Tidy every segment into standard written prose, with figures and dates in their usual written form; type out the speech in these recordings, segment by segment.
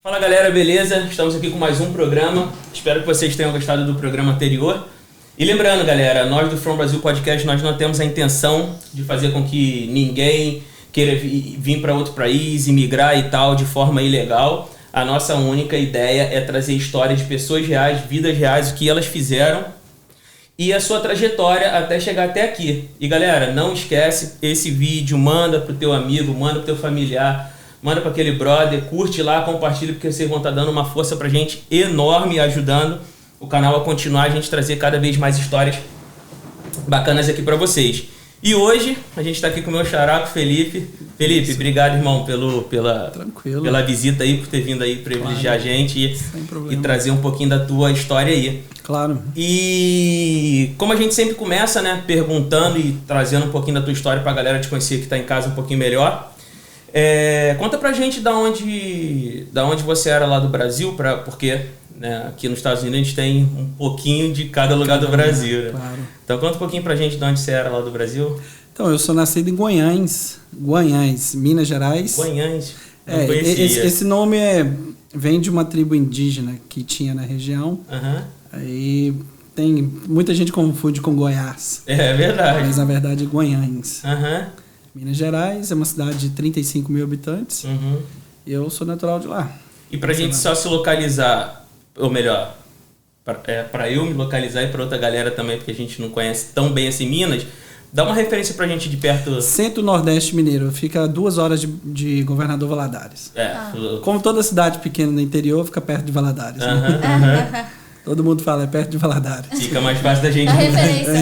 Fala galera, beleza? Estamos aqui com mais um programa. Espero que vocês tenham gostado do programa anterior. E lembrando, galera, nós do From Brasil Podcast, nós não temos a intenção de fazer com que ninguém queira vir para outro país, imigrar e tal, de forma ilegal. A nossa única ideia é trazer histórias de pessoas reais, vidas reais, o que elas fizeram e a sua trajetória até chegar até aqui. E galera, não esquece, esse vídeo manda pro teu amigo, manda pro teu familiar, manda para aquele brother, curte lá, compartilha, porque vocês vão estar dando uma força pra gente enorme, ajudando o canal a continuar, a gente trazer cada vez mais histórias bacanas aqui para vocês. E hoje a gente está aqui com o meu xará, Felipe. Felipe, obrigado, irmão, pela visita aí, por ter vindo aí privilegiar a gente e trazer um pouquinho da tua história aí. Claro. E como a gente sempre começa, né, perguntando e trazendo um pouquinho da tua história pra galera te conhecer que está em casa um pouquinho melhor. Conta pra gente da onde você era lá do Brasil, porque né, aqui nos Estados Unidos a gente tem um pouquinho de cada lugar do Brasil. Né? Claro. Então conta um pouquinho pra gente de onde você era lá do Brasil. Então, eu sou nascido em Guanhães, Minas Gerais. Guanhães, não conhecia. Esse nome vem de uma tribo indígena que tinha na região. Uhum. Aí tem muita gente confunde com Goiás. É verdade. Mas na verdade é Guanhães. Uhum. Minas Gerais é uma cidade de 35 mil habitantes. Uhum. E eu sou natural de lá. E pra gente só se localizar, ou melhor, para eu me localizar e para outra galera também, porque a gente não conhece tão bem assim Minas, dá uma referência pra gente de perto. Centro-Nordeste Mineiro, fica a 2 horas de Governador Valadares. Como toda cidade pequena no interior, fica perto de Valadares. Né? Todo mundo fala, é perto de Valadares. Fica mais fácil da gente.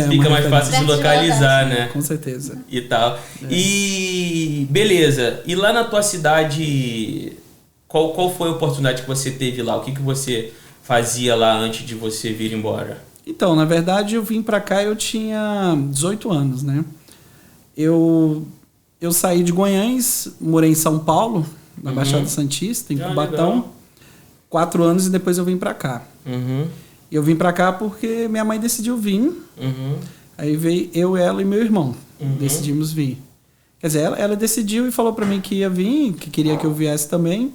Fica mais fácil de localizar, né? Com certeza. E tal. E beleza. E lá na tua cidade, qual foi a oportunidade que você teve lá? O que você fazia lá antes de você vir embora? Então, na verdade, eu vim pra cá, eu tinha 18 anos, né? Eu saí de Guanhães, morei em São Paulo, na Baixada Santista, em Cubatão. Legal. 4 anos e depois eu vim pra cá. E eu vim pra cá porque minha mãe decidiu vir. Aí veio eu, ela e meu irmão. Decidimos vir. Quer dizer, ela decidiu e falou pra mim que ia vir, que queria que eu viesse também.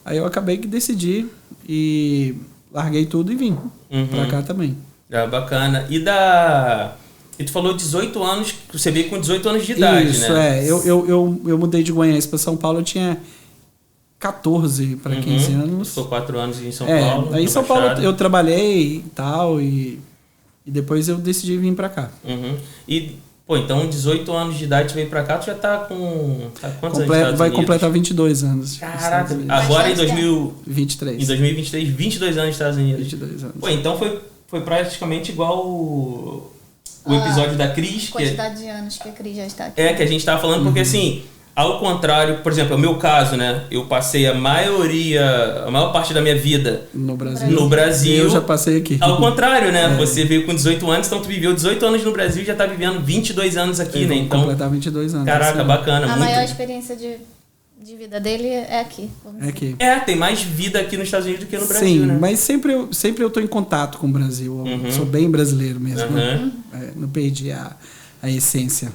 Aí eu acabei que decidi e larguei tudo e vim pra cá também. Bacana. E tu falou 18 anos, você veio com 18 anos de idade, Isso, né? Eu mudei de Guanhães pra São Paulo, eu tinha 14 para 15 anos. Ficou 4 anos em São Paulo. Aí em São Paulo eu trabalhei e tal, e depois eu decidi vir pra cá. E, então 18 anos de idade, tu veio pra cá, tu já tá com quantos anos nos Estados Vai Unidos? completar 22 anos. Caraca, agora em 2023. Em 2023, 22 anos nos Estados Unidos. 22 anos. Então foi praticamente igual o episódio da Cris. Quantidade de anos que a Cris já está aqui. Que a gente tava falando, porque assim, ao contrário, por exemplo, é o meu caso, né? Eu passei a maior parte da minha vida no Brasil. Eu já passei aqui. Ao contrário, né? Você veio com 18 anos, então tu viveu 18 anos no Brasil e já tá vivendo 22 anos aqui, né? Então, completar 22 anos. Caraca, assim, bacana. A maior experiência de vida dele é aqui. É aqui. Tem mais vida aqui nos Estados Unidos do que no Brasil, Sim, né? mas sempre eu tô em contato com o Brasil. Eu sou bem brasileiro mesmo. Não perdi a essência.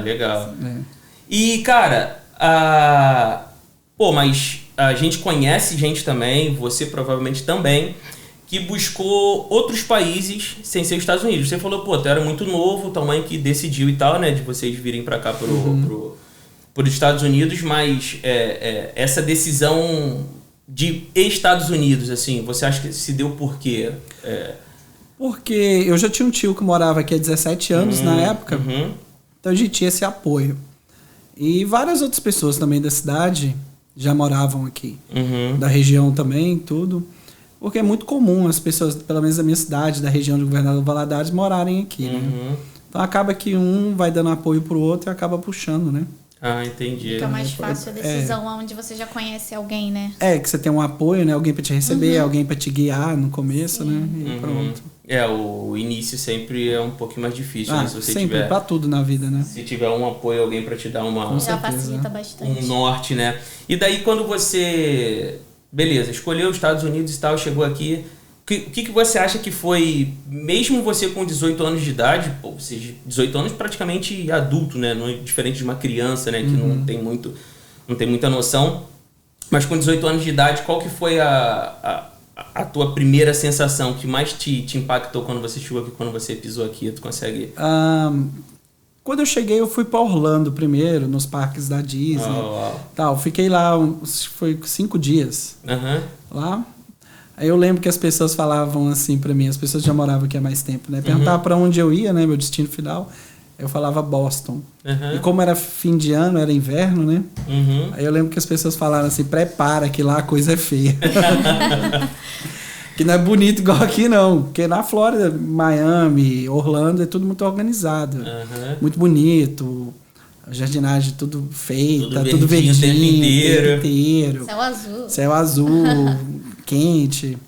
Legal. Sim. E, cara, mas a gente conhece gente também, você provavelmente também, que buscou outros países sem ser os Estados Unidos. Você falou, tu era muito novo, tua mãe que decidiu e tal, né, de vocês virem pra cá pros Estados Unidos, mas essa decisão de Estados Unidos, assim, você acha que se deu por quê? Porque eu já tinha um tio que morava aqui há 17 anos na época, então a gente tinha esse apoio. E várias outras pessoas também da cidade já moravam aqui. Da região também, tudo. Porque é muito comum as pessoas, pelo menos da minha cidade, da região de Governador Valadares, morarem aqui, né? Então acaba que um vai dando apoio pro outro e acaba puxando, né? Entendi. Fica mais fácil a decisão onde você já conhece alguém, né? Que você tem um apoio, né? Alguém pra te receber, alguém pra te guiar no começo, né? E pronto. O início sempre é um pouquinho mais difícil, né? Se você sempre, tiver, pra tudo na vida, né? Se tiver um apoio, alguém pra te dar Já facilita bastante. um norte, né? E daí quando você, beleza, escolheu os Estados Unidos e tal, chegou aqui, o que você acha que foi, mesmo você com 18 anos de idade, você 18 anos praticamente adulto, né? Não é diferente de uma criança, né? Que não tem muita noção. Mas com 18 anos de idade, qual que foi a tua primeira sensação que mais te impactou quando você chegou aqui, quando você pisou aqui? Tu consegue... Quando eu cheguei, eu fui para Orlando primeiro, nos parques da Disney. Tal. Fiquei lá, foi 5 dias lá. Aí eu lembro que as pessoas falavam assim para mim, as pessoas já moravam aqui há mais tempo, né? Perguntavam para onde eu ia, né? Meu destino final. Eu falava Boston. E como era fim de ano, era inverno, né? Aí eu lembro que as pessoas falaram assim, prepara que lá a coisa é feia. Que não é bonito igual aqui, não. Porque na Flórida, Miami, Orlando, é tudo muito organizado. Muito bonito. A jardinagem tudo feita, tudo verdinho, o tempo inteiro. Céu azul, quente.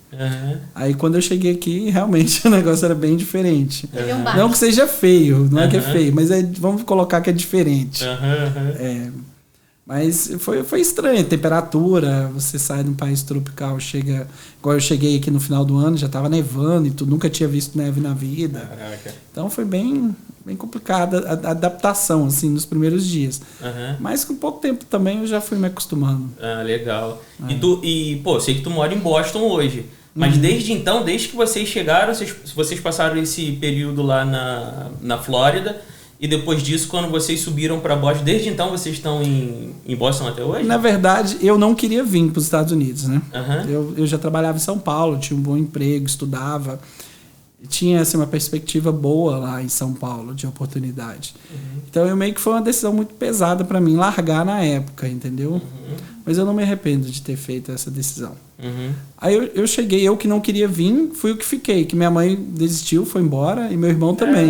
Aí quando eu cheguei aqui, realmente o negócio era bem diferente. Não que seja feio, não é que é feio, mas vamos colocar que é diferente. Mas foi estranho, a temperatura, você sai de um país tropical, chega... Igual eu cheguei aqui no final do ano, já estava nevando e tu nunca tinha visto neve na vida. Caraca. Então foi bem complicada a adaptação, assim, nos primeiros dias. Mas com pouco tempo também eu já fui me acostumando. Legal. Pô, sei que tu mora em Boston hoje. Mas desde então, desde que vocês chegaram, vocês passaram esse período lá na Flórida... E depois disso, quando vocês subiram para Boston, desde então vocês estão em Boston até hoje? Na verdade, eu não queria vir para os Estados Unidos, né? Eu já trabalhava em São Paulo, tinha um bom emprego, estudava. Tinha assim, uma perspectiva boa lá em São Paulo, de oportunidade. Então, eu meio que foi uma decisão muito pesada para mim, largar na época, entendeu? Mas eu não me arrependo de ter feito essa decisão. Aí eu cheguei, eu que não queria vir, fui o que fiquei. Que minha mãe desistiu, foi embora, e meu irmão também.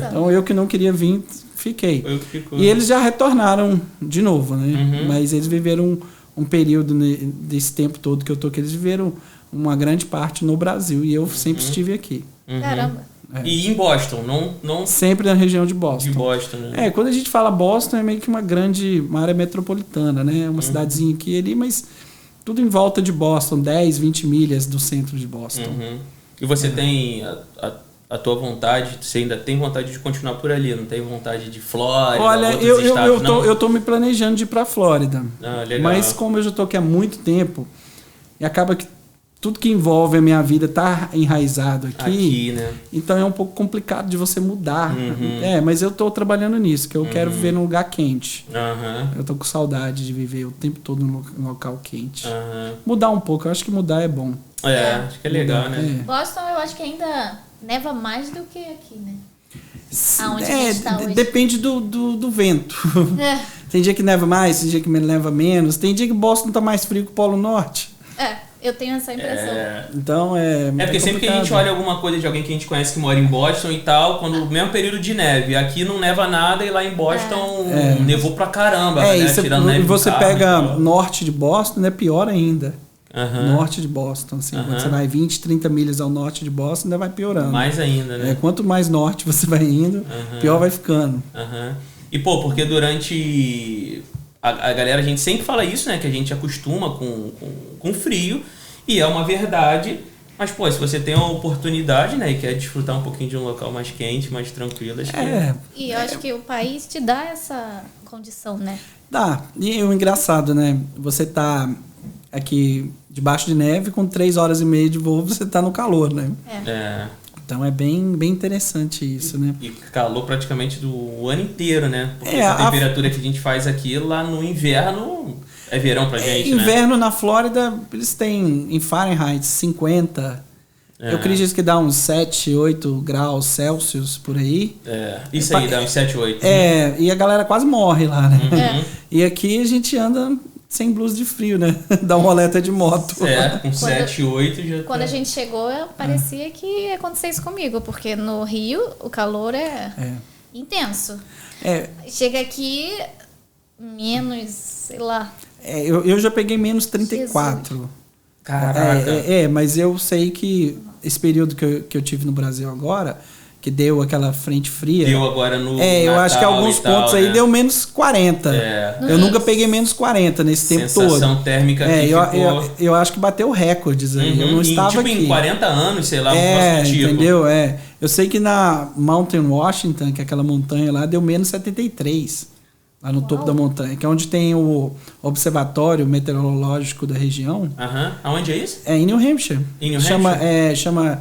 Então eu que não queria vir, fiquei. Foi o que ficou, e eles já retornaram de novo, né? Mas eles viveram um período desse tempo todo que eu tô aqui, eles viveram uma grande parte no Brasil, e eu sempre estive aqui. Caramba. E em Boston, não... Sempre na região de Boston. De Boston, né? Quando a gente fala Boston, é meio que uma área metropolitana, né? Uma cidadezinha aqui e ali, mas tudo em volta de Boston, 10, 20 milhas do centro de Boston. E você tem a tua vontade, você ainda tem vontade de continuar por ali, não tem vontade de Flórida, outros estados, eu tô me planejando de ir pra Flórida. Legal. Mas como eu já tô aqui há muito tempo, e acaba que tudo que envolve a minha vida tá enraizado aqui, né? Então é um pouco complicado de você mudar. Mas eu tô trabalhando nisso, que eu quero viver num lugar quente. Eu tô com saudade de viver o tempo todo num local quente. Mudar um pouco, eu acho que mudar é bom. Acho que é legal, né? Boston, eu acho que ainda neva mais do que aqui, né? Aonde a gente tá hoje. Depende do vento. Tem dia que neva mais, tem dia que neva menos. Tem dia que Boston tá mais frio que o Polo Norte. Eu tenho essa impressão. Então porque sempre que a gente olha alguma coisa de alguém que a gente conhece que mora em Boston e tal, quando o mesmo período de neve, aqui não neva nada e lá em Boston nevou pra caramba, né? Tirando neve. E você pega norte de Boston, é pior ainda. Norte de Boston, assim, quando você vai 20, 30 milhas ao norte de Boston, ainda vai piorando. Mais ainda, né? Quanto mais norte você vai indo, pior vai ficando. E porque durante... A galera, a gente sempre fala isso, né? Que a gente acostuma com frio. E é uma verdade. Mas, se você tem a oportunidade, né? E quer desfrutar um pouquinho de um local mais quente, mais tranquilo, acho que... E eu acho que o país te dá essa condição, né? Dá. E o engraçado, né? Você tá aqui debaixo de neve, com 3 horas e meia de voo, você tá no calor, né? Então é bem interessante isso, né? E calor praticamente do ano inteiro, né? Porque a temperatura que a gente faz aqui, lá no inverno, é verão pra gente, inverno, né? Na Flórida, eles têm em Fahrenheit 50. Eu acredito que dá uns 7, 8 graus Celsius por aí. Isso aí dá uns 7, 8. E a galera quase morre lá, né? E aqui a gente anda sem blusa de frio, né? Dá uma roleta de moto. Com 7, 8 já Quando a gente chegou, parecia que ia acontecer isso comigo, porque no Rio o calor é intenso. Chega aqui, menos, sei lá. Eu já peguei menos 34. Jesus. Caraca. Mas eu sei que esse período que eu tive no Brasil agora, que deu aquela frente fria. Deu agora no eu Natal, acho que alguns pontos aí deu menos 40. Eu nunca peguei menos 40 nesse tempo todo. Sensação térmica aqui ficou... eu acho que bateu recordes aí. Eu não estava aqui. Em 40 anos, sei lá, entendeu? Eu sei que na Mountain Washington, que é aquela montanha lá, deu menos 73. lá no topo da montanha, que é onde tem o observatório meteorológico da região. Aonde é isso? É em New Hampshire. Em New Hampshire? Chama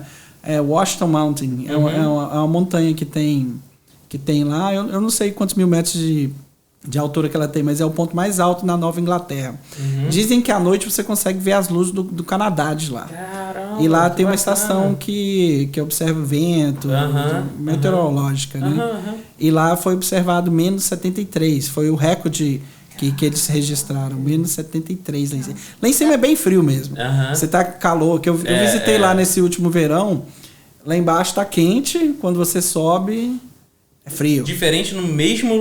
Washington Mountain. É uma montanha que tem lá. Eu não sei quantos mil metros de altura que ela tem, mas é o ponto mais alto na Nova Inglaterra. Dizem que à noite você consegue ver as luzes do Canadá de lá. Caramba, e lá tem uma estação que observa o vento, meteorológica, né? E lá foi observado menos 73. Foi o recorde que eles registraram, menos 73 lá em cima. Lá em cima é bem frio mesmo. Você tá com calor, que eu visitei lá nesse último verão. Lá embaixo tá quente, quando você sobe... É frio. Diferente no mesmo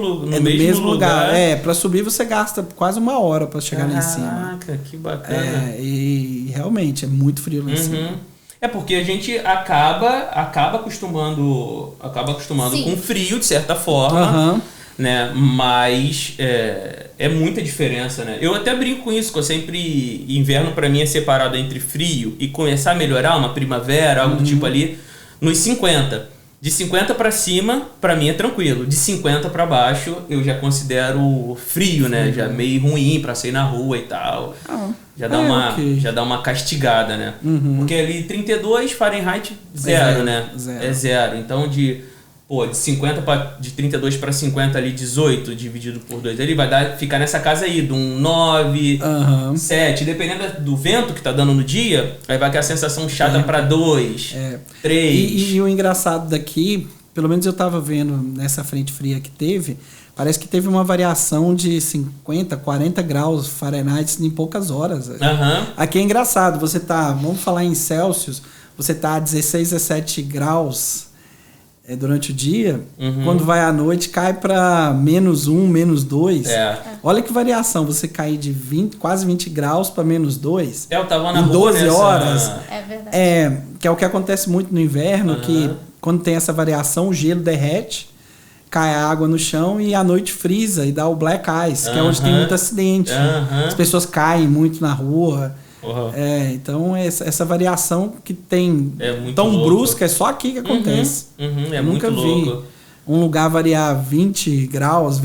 lugar. Pra subir você gasta quase 1 hora pra chegar lá em cima. Caraca, que bacana. E realmente é muito frio lá em cima. É porque a gente acaba acostumando com frio, de certa forma, né? Mas é muita diferença, né? Eu até brinco com isso, que eu sempre... Inverno pra mim é separado entre frio e começar a melhorar, uma primavera, algo do tipo ali, nos 50. De 50 para cima, para mim é tranquilo. De 50 para baixo, eu já considero frio, né? Já meio ruim para sair na rua e tal. Já dá uma castigada, né? Porque ali 32 Fahrenheit, zero, né? Zero. É zero. Então de 32 para 50 ali, 18 dividido por 2, ele vai ficar nessa casa aí, de um 9, 7, dependendo do vento que tá dando no dia, aí vai ter a sensação chata para 2, 3. E o engraçado daqui, pelo menos eu tava vendo nessa frente fria que teve, parece que teve uma variação de 50, 40 graus Fahrenheit em poucas horas. Aqui é engraçado, você tá, vamos falar em Celsius, você tá a 16, 17 graus durante o dia, quando vai à noite cai para -1, -2. Olha que variação, você cair de quase 20 graus para -2. Eu tava na em rua 12 horas. É verdade. Que é o que acontece muito no inverno, que quando tem essa variação, o gelo derrete, cai a água no chão e à noite frisa e dá o black ice, que é onde tem muito acidente. As pessoas caem muito na rua. Então essa variação que tem tão louco. Brusca, é só aqui que acontece. Eu nunca vi louco. Um lugar variar 20 graus,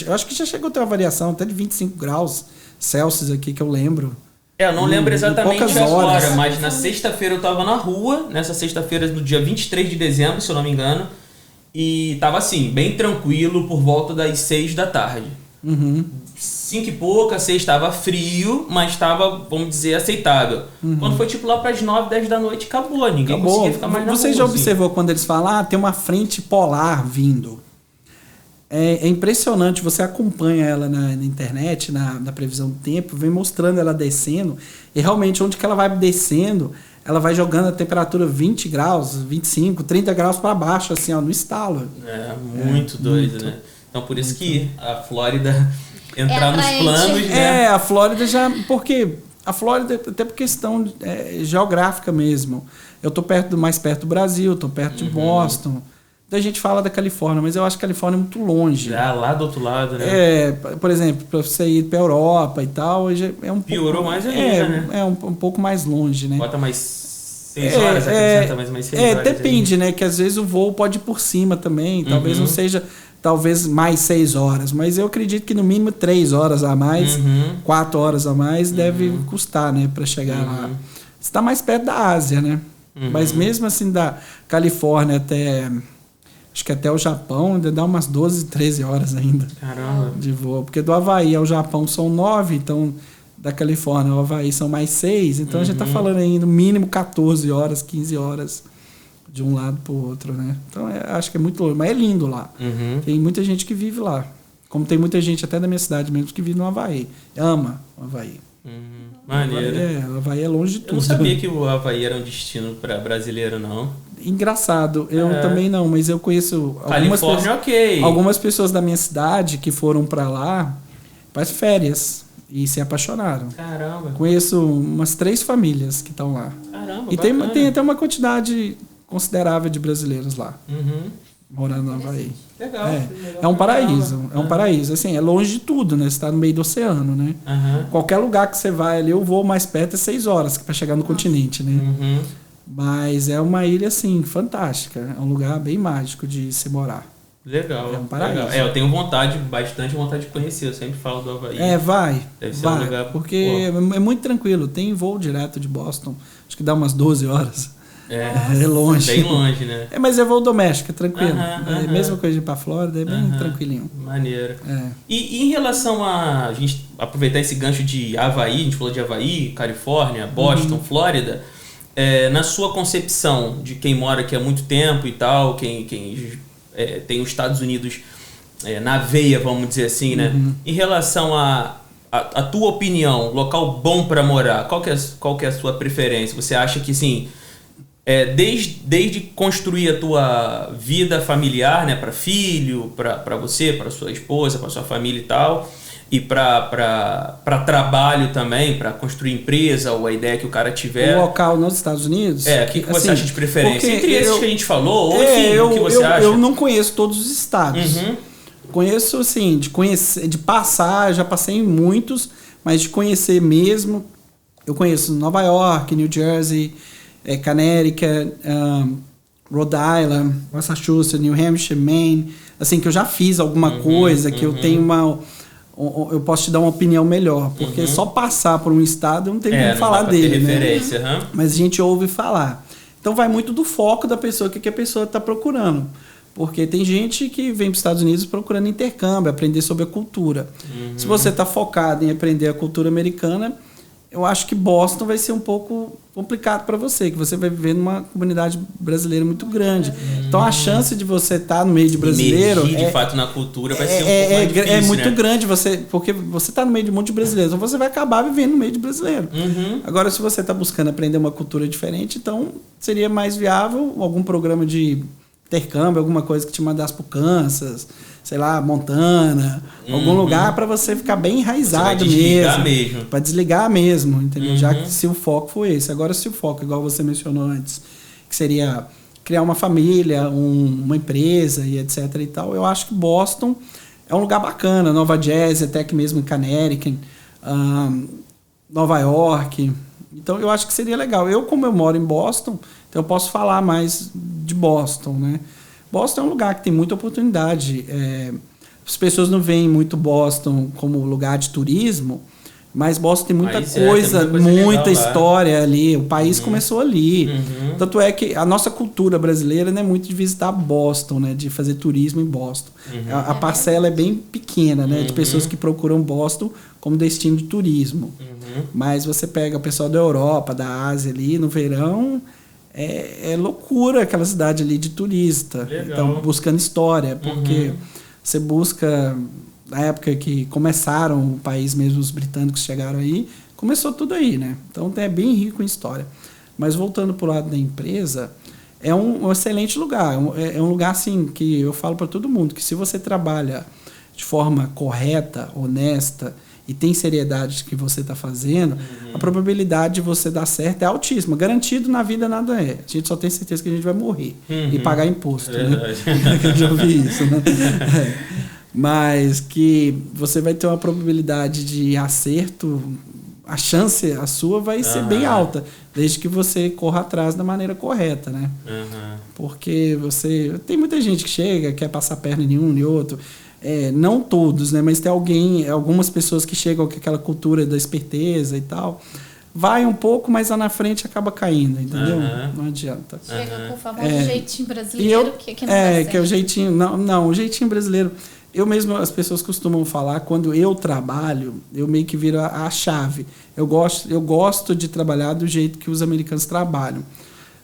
eu acho que já chegou a ter uma variação até de 25 graus Celsius aqui, que eu lembro. Eu não lembro exatamente agora, mas na sexta-feira eu tava na rua, nessa sexta-feira do dia 23 de dezembro, se eu não me engano, e tava assim, bem tranquilo por volta das 6 da tarde. 5 e pouca, 6 estava frio, mas estava, vamos dizer, aceitável. Quando foi tipo lá para as 9, 10 da noite, acabou. Ninguém conseguia ficar mais na rua. Você já observou quando eles falam, tem uma frente polar vindo? É impressionante, você acompanha ela na internet, na previsão do tempo, vem mostrando ela descendo, e realmente onde que ela vai descendo, ela vai jogando a temperatura 20 graus, 25, 30 graus para baixo, assim, no estalo. Muito doido, né? Então por isso que a Flórida entrar nos planos, né? A Flórida já... Porque a Flórida, até por questão geográfica mesmo. Eu tô mais perto do Brasil, tô perto de Boston. Então a gente fala da Califórnia, mas eu acho que a Califórnia é muito longe. Já lá do outro lado, né? Por exemplo, para você ir pra Europa e tal, piorou mais ainda, né? É um pouco mais longe, né? Bota mais 6 horas, acrescenta mais 6 horas. Depende, né? Que às vezes o voo pode ir por cima também, talvez não seja... Talvez mais 6 horas, mas eu acredito que no mínimo 3 horas a mais, 4 horas a mais deve custar, né, para chegar lá. Você está mais perto da Ásia, né? Mas mesmo assim da Califórnia acho que até o Japão ainda dá umas 12, 13 horas ainda. Caramba. De voo, porque do Havaí ao Japão são 9, então da Califórnia ao Havaí são mais 6, então a gente está falando aí no mínimo 14 horas, 15 horas. De um lado pro outro, né? Então acho que é muito longe, mas é lindo lá. Tem muita gente que vive lá. Como tem muita gente até da minha cidade mesmo que vive no Havaí. Ama o Havaí. Maneiro. O Havaí é longe de tudo. Eu não sabia que o Havaí era um destino para brasileiro, não. Engraçado. Eu também não, mas eu conheço algumas pessoas da minha cidade que foram para lá para as férias e se apaixonaram. Caramba. Conheço umas 3 famílias que estão lá. Caramba, e tem até uma quantidade considerável de brasileiros lá, morando no Havaí. Legal. É um paraíso, é um paraíso. Assim, é longe de tudo, né? Você está no meio do oceano, né? Qualquer lugar que você vai ali, eu vou mais perto é 6 horas para chegar no continente, né? Mas é uma ilha, assim, fantástica. É um lugar bem mágico de se morar. Legal. É um paraíso. Legal. Eu tenho bastante vontade de conhecer. Eu sempre falo do Havaí. Deve ser um lugar... Porque é muito tranquilo. Tem voo direto de Boston. Acho que dá umas 12 horas. É longe. Bem longe, né? Mas é voo doméstico, é tranquilo. Mesma coisa de ir pra Flórida, é bem tranquilinho. Maneiro. E em relação a gente aproveitar esse gancho de Havaí, a gente falou de Havaí, Califórnia, Boston, Flórida, na sua concepção de quem mora aqui há muito tempo e tal, quem tem os Estados Unidos na veia, vamos dizer assim, né? Em relação a tua opinião, local bom para morar, qual que é a sua preferência? Você acha que, sim, desde construir a tua vida familiar, né, para filho, para você, para sua esposa, para sua família e tal, e para trabalho também, para construir empresa ou a ideia que o cara tiver. O local nos Estados Unidos? O que você acha de preferência? Entre esses que a gente falou, ou enfim, o que você acha? Eu não conheço todos os estados. Conheço, assim, de passar, já passei em muitos, mas de conhecer mesmo, eu conheço Nova York, New Jersey, Connecticut, Rhode Island, Massachusetts, New Hampshire, Maine, assim, que eu já fiz alguma coisa, que eu tenho eu posso te dar uma opinião melhor, porque só passar por um estado eu não tenho como falar dele, né? Mas a gente ouve falar. Então vai muito do foco da pessoa, o que a pessoa está procurando. Porque tem gente que vem para os Estados Unidos procurando intercâmbio, aprender sobre a cultura. Se você está focado em aprender a cultura americana, eu acho que Boston vai ser um pouco complicado para você, que você vai viver numa comunidade brasileira muito grande. Então a chance de você estar no meio de brasileiro... Emergir, de fato, na cultura vai ser um pouco mais difícil, é muito grande, porque você está no meio de um monte de brasileiros, então você vai acabar vivendo no meio de brasileiro. Agora, se você está buscando aprender uma cultura diferente, então seria mais viável algum programa de intercâmbio, alguma coisa que te mandasse para o Kansas, sei lá, Montana, algum lugar para você ficar bem enraizado mesmo. Para desligar mesmo, entendeu? Já que se o foco for esse. Agora, se o foco, igual você mencionou antes, que seria criar uma família, uma empresa e etc e tal, eu acho que Boston é um lugar bacana. Nova Jersey, até que mesmo em Connecticut, Nova York. Então, eu acho que seria legal. Como eu moro em Boston, então eu posso falar mais de Boston, né? Boston é um lugar que tem muita oportunidade. As pessoas não veem muito Boston como lugar de turismo, mas Boston tem muita coisa, muita história ali. O país começou ali. Tanto é que a nossa cultura brasileira não é muito de visitar Boston, né? De fazer turismo em Boston. A parcela é bem pequena, né? De pessoas que procuram Boston como destino de turismo. Mas você pega o pessoal da Europa, da Ásia ali, no verão... É loucura aquela cidade ali de turista. Legal. Então, buscando história, porque você busca, na época que começaram o país mesmo, os britânicos chegaram aí, começou tudo aí, né? Então, é bem rico em história. Mas, voltando para o lado da empresa, é um excelente lugar. É um lugar, assim, que eu falo para todo mundo, que se você trabalha de forma correta, honesta, e tem seriedade que você está fazendo, a probabilidade de você dar certo é altíssima. Garantido na vida nada é. A gente só tem certeza que a gente vai morrer e pagar imposto. Né? Eu já ouvi isso. Né? Mas que você vai ter uma probabilidade de acerto, a chance, a sua, vai ser bem alta, desde que você corra atrás da maneira correta. Né? Porque tem muita gente que chega, quer passar perna em um e outro. Não todos, né? Mas tem algumas pessoas que chegam com aquela cultura da esperteza e tal. Vai um pouco, mas lá na frente acaba caindo, entendeu? Não adianta. Chega com o famoso jeitinho brasileiro, que não dá certo. Que é o jeitinho... Não, o jeitinho brasileiro... Eu mesmo, as pessoas costumam falar, quando eu trabalho, eu meio que viro a chave. Eu gosto de trabalhar do jeito que os americanos trabalham.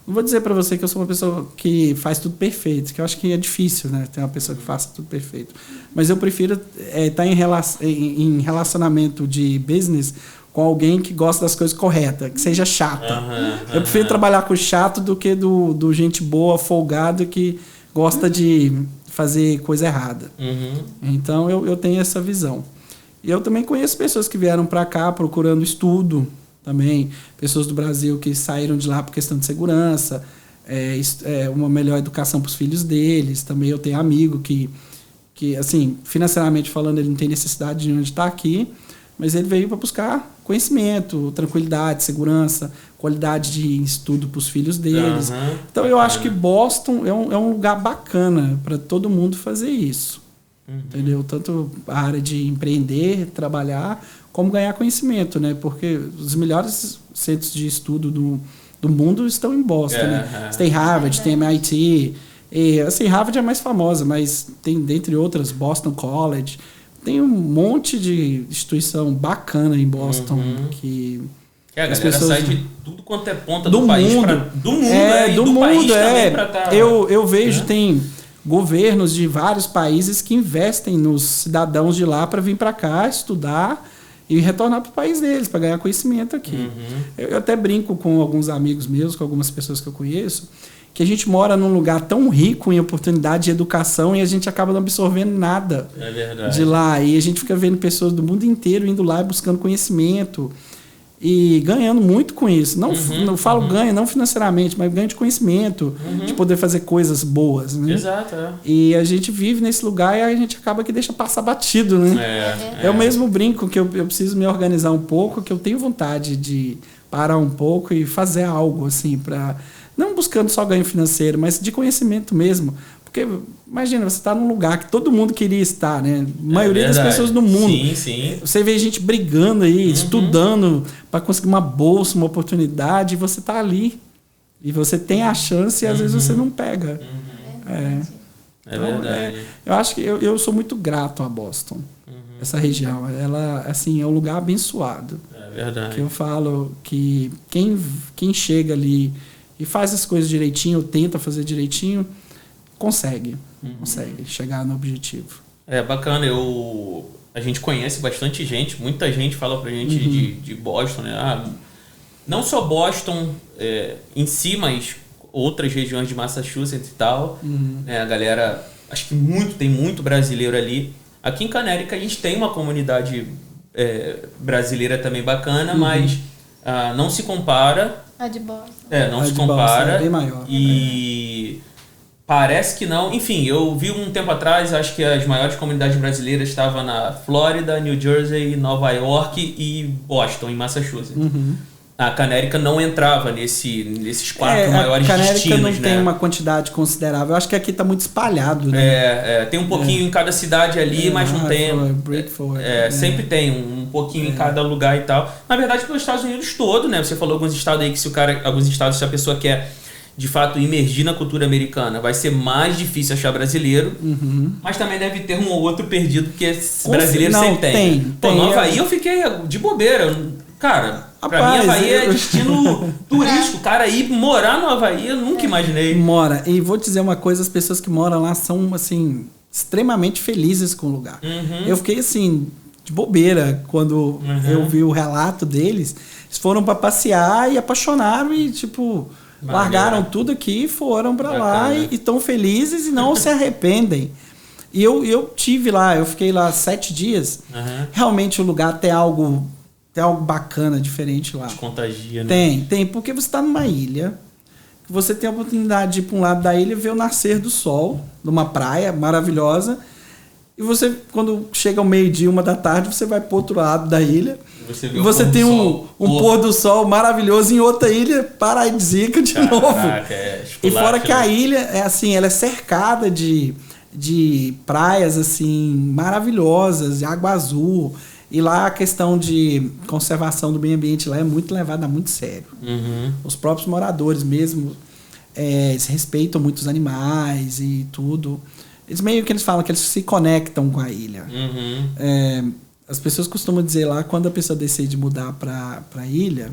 Não vou dizer para você que eu sou uma pessoa que faz tudo perfeito, que eu acho que é difícil, né? Ter uma pessoa que faça tudo perfeito. Mas eu prefiro estar em relacionamento de business com alguém que gosta das coisas corretas, que seja chata. Eu prefiro trabalhar com chato do que do gente boa, folgado, que gosta de fazer coisa errada. Então, eu tenho essa visão. E eu também conheço pessoas que vieram para cá procurando estudo, também pessoas do Brasil que saíram de lá por questão de segurança, uma melhor educação para os filhos deles. Também eu tenho amigo que assim, financeiramente falando, ele não tem necessidade de onde estar aqui, mas ele veio para buscar conhecimento, tranquilidade, segurança, qualidade de estudo para os filhos deles. Então eu acho que Boston é um lugar bacana para todo mundo fazer isso. Entendeu? Tanto a área de empreender, trabalhar, como ganhar conhecimento, né? Porque os melhores centros de estudo do mundo estão em Boston, né? Você tem Harvard, tem MIT, e assim, Harvard é mais famosa, mas tem, dentre outras, Boston College, tem um monte de instituição bacana em Boston que a galera sai de tudo quanto é ponta do país mundo. Do mundo, do país também pra cá. Eu vejo, tem governos de vários países que investem nos cidadãos de lá para vir para cá estudar e retornar para o país deles, para ganhar conhecimento aqui. Eu até brinco com alguns amigos meus, com algumas pessoas que eu conheço, que a gente mora num lugar tão rico em oportunidade de educação e a gente acaba não absorvendo nada de lá. E a gente fica vendo pessoas do mundo inteiro indo lá e buscando conhecimento e ganhando muito com isso. Não falo ganho, não financeiramente, mas ganho de conhecimento, de poder fazer coisas boas. Né? Exato. E a gente vive nesse lugar e a gente acaba que deixa passar batido. Né? Eu mesmo brinco que eu preciso me organizar um pouco, que eu tenho vontade de parar um pouco e fazer algo assim para... Não buscando só ganho financeiro, mas de conhecimento mesmo. Porque, imagina, você está num lugar que todo mundo queria estar, né? A maioria das pessoas do mundo. Sim. Você vê gente brigando aí, estudando para conseguir uma bolsa, uma oportunidade, e você está ali. E você tem a chance e às vezes você não pega. É verdade. Eu acho que eu sou muito grato a Boston. Essa região. Ela, assim, é um lugar abençoado. É verdade. Que eu falo que quem chega ali e faz as coisas direitinho, ou tenta fazer direitinho, consegue chegar no objetivo. É bacana, a gente conhece bastante gente, muita gente fala pra gente de Boston, né? Não só Boston em si, mas outras regiões de Massachusetts e tal. A galera, acho que tem muito brasileiro ali. Aqui em Connecticut a gente tem uma comunidade brasileira também bacana, mas não se compara. A de Boston. Não se compara. É bem maior. E parece que não. Enfim, eu vi um tempo atrás, acho que as maiores comunidades brasileiras estavam na Flórida, New Jersey, Nova York e Boston, em Massachusetts. A Connecticut não entrava nesses 4 maiores destinos. A Connecticut não tem uma quantidade considerável. Eu acho que aqui está muito espalhado. Né? Tem um pouquinho em cada cidade ali, mas não tem... Sempre tem um pouquinho em cada lugar e tal. Na verdade, pelos Estados Unidos todo, né? Você falou alguns estados aí que se a pessoa quer de fato imergir na cultura americana, vai ser mais difícil achar brasileiro, mas também deve ter um ou outro perdido, porque brasileiro sempre tem. No Havaí eu fiquei de bobeira. Cara, pra mim Havaí é destino turístico. Cara, ir morar no Havaí eu nunca imaginei. Mora. E vou te dizer uma coisa, as pessoas que moram lá são, assim, extremamente felizes com o lugar. Eu fiquei, assim, de bobeira quando eu vi o relato deles. Eles foram pra passear e apaixonaram e, tipo... largaram tudo aqui e foram para lá e estão felizes e não se arrependem. E eu tive lá, eu fiquei lá 7 dias. Realmente o lugar tem algo bacana, diferente lá. Te contagia, né? Tem, porque você está numa ilha, você tem a oportunidade de ir para um lado da ilha e ver o nascer do sol, numa praia maravilhosa. E você, quando chega ao meio-dia, 1h da tarde, você vai para o outro lado da ilha. Você tem um pôr do sol maravilhoso em outra ilha paradisíaca de novo. E fora que a ilha é assim, ela é cercada de praias assim maravilhosas, de água azul. E lá a questão de conservação do meio ambiente lá é muito levada muito sério. Os próprios moradores mesmo eles respeitam muito os animais e tudo. Eles falam que eles se conectam com a ilha. As pessoas costumam dizer lá, quando a pessoa decide mudar para a ilha,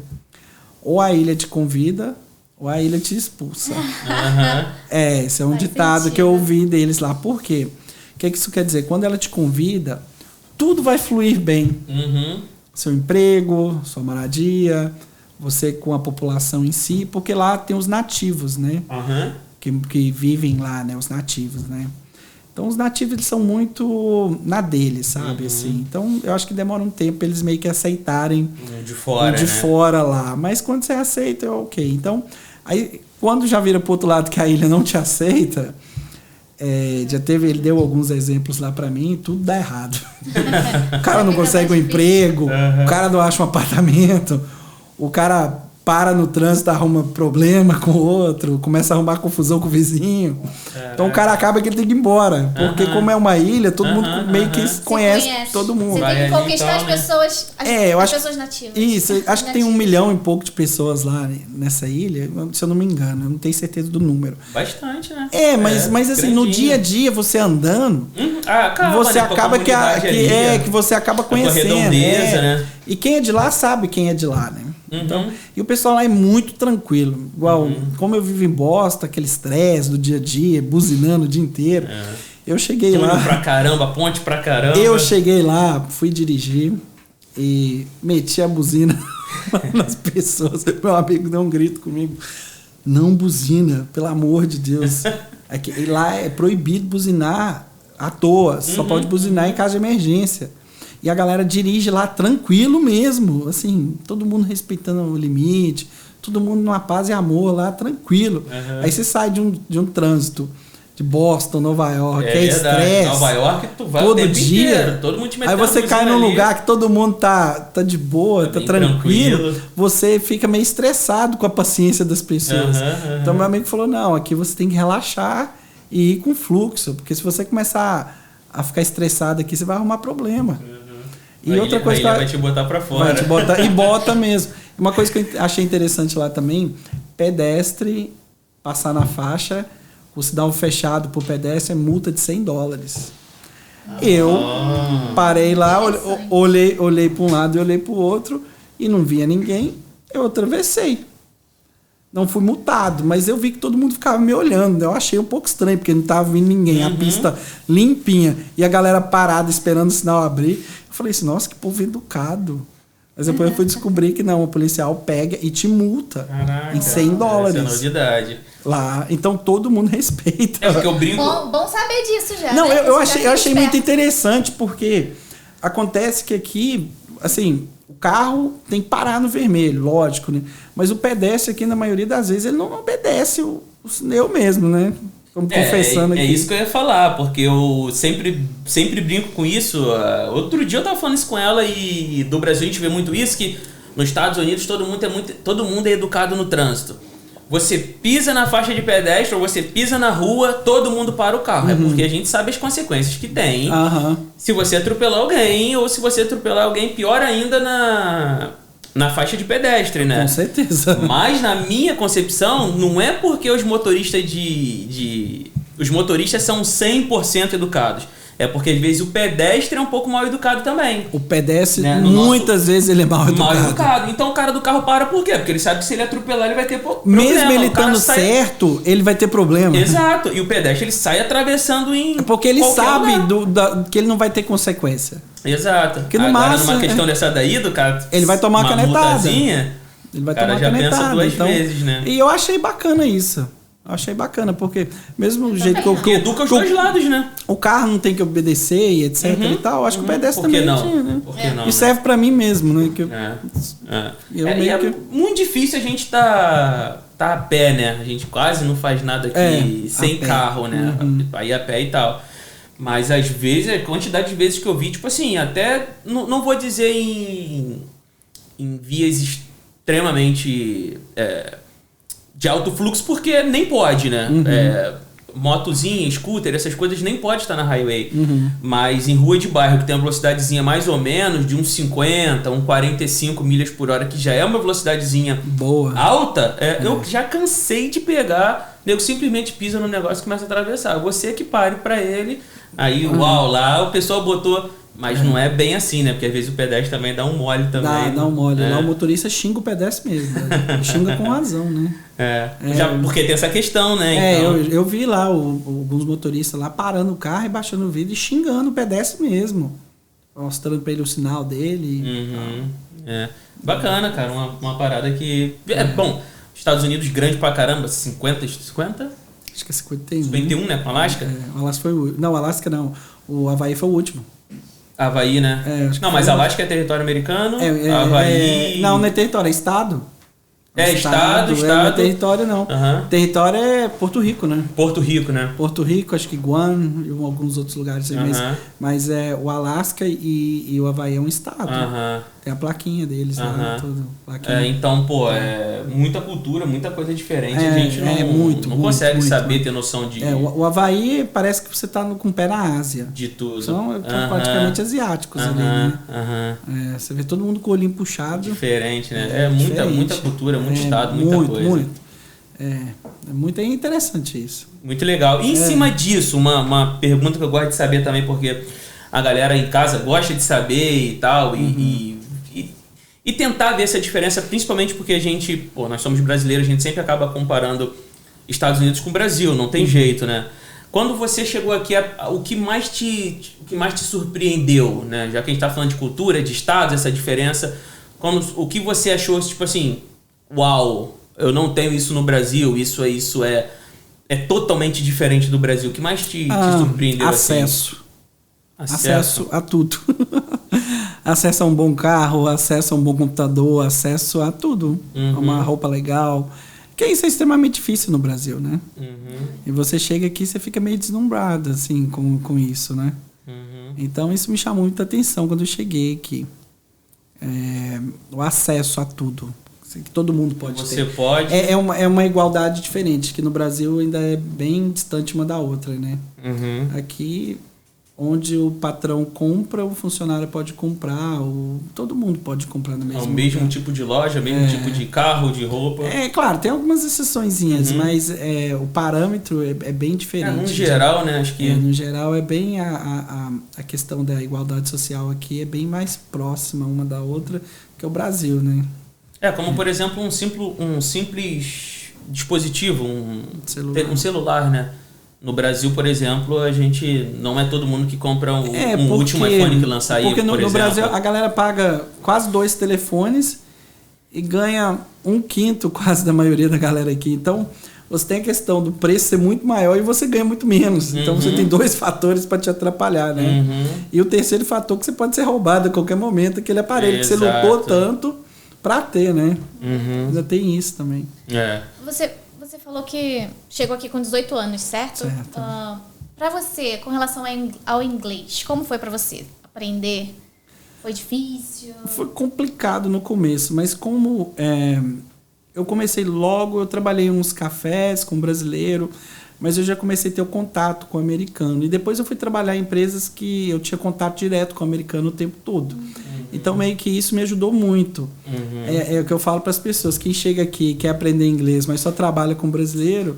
ou a ilha te convida, ou a ilha te expulsa. Esse é um ditado que eu ouvi deles lá. Por quê? O que isso quer dizer? Quando ela te convida, tudo vai fluir bem. Seu emprego, sua moradia, você com a população em si, porque lá tem os nativos, né? Que vivem lá, né? Os nativos, né? Então, os nativos eles são muito na deles, sabe? Assim. Então, eu acho que demora um tempo eles meio que aceitarem de fora lá. Mas quando você aceita, é ok. Então, aí, quando já vira pro outro lado que a ilha não te aceita, ele deu alguns exemplos lá pra mim, tudo dá errado. O cara não consegue um emprego, o cara não acha um apartamento, o cara para no trânsito, arruma problema com o outro, começa a arrumar confusão com o vizinho. Então o cara acaba que ele tem que ir embora. Porque como é uma ilha, todo mundo meio que conhece todo mundo. Você tem que conquistar as pessoas, as pessoas nativas. Isso, acho que tem 1 milhão e pouco de pessoas lá nessa ilha, se eu não me engano, eu não tenho certeza do número. Bastante, né? Mas assim, no dia a dia, você andando, você acaba que você acaba conhecendo. Redondeza, né? E quem é de lá sabe quem é de lá, né? Então, e o pessoal lá é muito tranquilo. Igual, como eu vivo em Boston, aquele estresse do dia a dia, buzinando o dia inteiro. Eu cheguei lá... pra caramba, ponte pra caramba. Eu cheguei lá, fui dirigir e meti a buzina nas pessoas. Meu amigo deu um grito comigo. Não buzina, pelo amor de Deus. E lá é proibido buzinar à toa. Só pode buzinar em caso de emergência. E a galera dirige lá tranquilo mesmo, assim, todo mundo respeitando o limite, todo mundo numa paz e amor lá, tranquilo. Aí você sai de um trânsito de Boston, Nova York, é estresse. Nova York, tu vai todo dia. Inteiro, todo mundo te metendo. Aí você cai num lugar que todo mundo tá de boa, tá tranquilo. Você fica meio estressado com a paciência das pessoas. Então meu amigo falou, não, aqui você tem que relaxar e ir com fluxo, porque se você começar a ficar estressado aqui, você vai arrumar problema. E outra coisa que vai te botar pra fora. Vai te botar, e bota mesmo. Uma coisa que eu achei interessante lá também, pedestre passar na faixa, o sinal fechado pro pedestre é multa de $100. Eu parei lá, olhei para um lado e olhei para o outro e não via ninguém, eu atravessei. Não fui multado, mas eu vi que todo mundo ficava me olhando. Eu achei um pouco estranho, porque não tava vindo ninguém. A pista limpinha e a galera parada esperando o sinal abrir. Eu falei assim, nossa, que povo educado. Mas depois eu fui descobrir que não, o policial pega e te multa. Caraca, em $100. Essa é novidade. Lá, então todo mundo respeita. É porque eu brinco... Bom saber disso já. Não, né? eu achei muito interessante, porque acontece que aqui, assim... O carro tem que parar no vermelho, lógico, né? Mas o pedestre aqui, na maioria das vezes, ele não obedece eu mesmo, né? Como confessando aqui. É isso que eu ia falar, porque eu sempre brinco com isso. Outro dia eu tava falando isso com ela e do Brasil a gente vê muito isso, que nos Estados Unidos todo mundo é educado no trânsito. Você pisa na faixa de pedestre ou você pisa na rua, todo mundo para o carro. É porque a gente sabe as consequências que tem. Se você atropelar alguém, ou se você atropelar alguém, pior ainda na faixa de pedestre, né? Com certeza. Mas na minha concepção, não é porque os motoristas os motoristas são 100% educados. É porque, às vezes, o pedestre é um pouco mal educado também. O pedestre, né? Muitas vezes, ele é mal educado. Então, o cara do carro para por quê? Porque ele sabe que se ele atropelar, ele vai ter problema. Mesmo ele estando certo, ele vai ter problema. Exato. E o pedestre, ele sai atravessando em porque ele sabe que ele não vai ter consequência. Exato. Porque no máximo, numa questão dessa daí, do cara... Ele vai tomar uma canetada. Ele vai tomar uma canetada. Pensa duas vezes, né? E eu achei bacana isso. Achei bacana, porque mesmo do jeito que educa os dois lados, né? O carro não tem que obedecer e etc e tal. Acho que o pedestre também tinha, né? Por que não? E serve pra mim mesmo, né? É muito difícil a gente tá a pé, né? A gente quase não faz nada aqui sem carro, né? Aí a pé e tal. Mas às vezes, a quantidade de vezes que eu vi, tipo assim, até não vou dizer em vias extremamente... de alto fluxo, porque nem pode, né? Motozinha, scooter, essas coisas nem pode estar na highway. Mas em rua de bairro, que tem uma velocidadezinha mais ou menos de uns 50, 45 milhas por hora, que já é uma velocidadezinha boa, alta, eu já cansei de pegar, nego simplesmente pisa no negócio e começa a atravessar. Você que pare pra ele, aí lá o pessoal botou... Mas não é bem assim, né? Porque às vezes o pedestre também dá um mole também. Dá um mole. Lá o motorista xinga o pedestre mesmo. Né? Xinga com razão, né? Porque tem essa questão, né? Então... Eu vi lá alguns motoristas lá parando o carro e baixando o vidro e xingando o pedestre mesmo. Mostrando pra ele o sinal dele. Bacana, cara. Uma parada que... Bom, Estados Unidos grande pra caramba. 50? Acho que é 51. 51, né? Com Alasca? O Alasca foi o... Não, o Alasca não. O Havaí foi o último. Havaí, né? Não, mas Alasca é território americano. Havaí... Não é território, é estado. Estado. Não é território, não. Território é Porto Rico, né? Porto Rico, acho que Guam e alguns outros lugares. Mas é o Alasca e o Havaí é um estado. Tem a plaquinha deles lá. Tudo, plaquinha. Então, é muita cultura, muita coisa diferente. A gente não consegue saber, ter noção de... O Havaí parece que você tá com o pé na Ásia. De tudo. São praticamente asiáticos ali, né? Você vê todo mundo com o olhinho puxado. Diferente, né? Muita cultura, muito estado, muita coisa. É muito interessante isso. Muito legal. E em cima disso, uma pergunta que eu gosto de saber também, porque a galera em casa gosta de saber e tal, e tentar ver essa diferença, principalmente porque a gente, nós somos brasileiros, a gente sempre acaba comparando Estados Unidos com o Brasil, não tem jeito, né? Quando você chegou aqui, o que mais te surpreendeu, né? Já que a gente está falando de cultura, de estados, essa diferença, o que você achou, tipo assim, uau, eu não tenho isso no Brasil, isso é totalmente diferente do Brasil. O que mais te surpreendeu? Acesso a tudo. Acesso a um bom carro, acesso a um bom computador, acesso a tudo. A uma roupa legal. Que isso é extremamente difícil no Brasil, né? E você chega aqui e você fica meio deslumbrado, assim, com isso, né? Então isso me chamou muita atenção quando eu cheguei aqui. O acesso a tudo. Que todo mundo pode ter. Você pode... É uma igualdade diferente, que no Brasil ainda é bem distante uma da outra, né? Aqui, onde o patrão compra, o funcionário pode comprar, todo mundo pode comprar no mesmo lugar. Mesmo tipo de loja, mesmo tipo de carro, de roupa. Claro, tem algumas exceçõezinhas, mas o parâmetro é bem diferente. No geral, né? Acho que... no geral, é bem a questão da igualdade social aqui é bem mais próxima uma da outra que o Brasil, né? Como por exemplo um simples dispositivo, um celular, né? No Brasil, por exemplo, a gente não é todo mundo que compra um último iPhone que lançar aí, porque no Brasil a galera paga quase 2 telefones e ganha 1/5 quase da maioria da galera aqui. Então, você tem a questão do preço ser muito maior e você ganha muito menos. Então, você tem 2 fatores para te atrapalhar, né? E o terceiro fator que você pode ser roubado a qualquer momento, aquele aparelho que você lutou tanto pra ter, né? Ainda tem isso também. Você falou que chegou aqui com 18 anos, certo? Pra você, com relação ao inglês, como foi pra você aprender? Foi difícil? Foi complicado no começo, mas como eu comecei logo, eu trabalhei em uns cafés com brasileiro, mas eu já comecei a ter o contato com o americano. E depois eu fui trabalhar em empresas que eu tinha contato direto com o americano o tempo todo. Então, meio que isso me ajudou muito. É o que eu falo para as pessoas. Quem chega aqui e quer aprender inglês, mas só trabalha com brasileiro,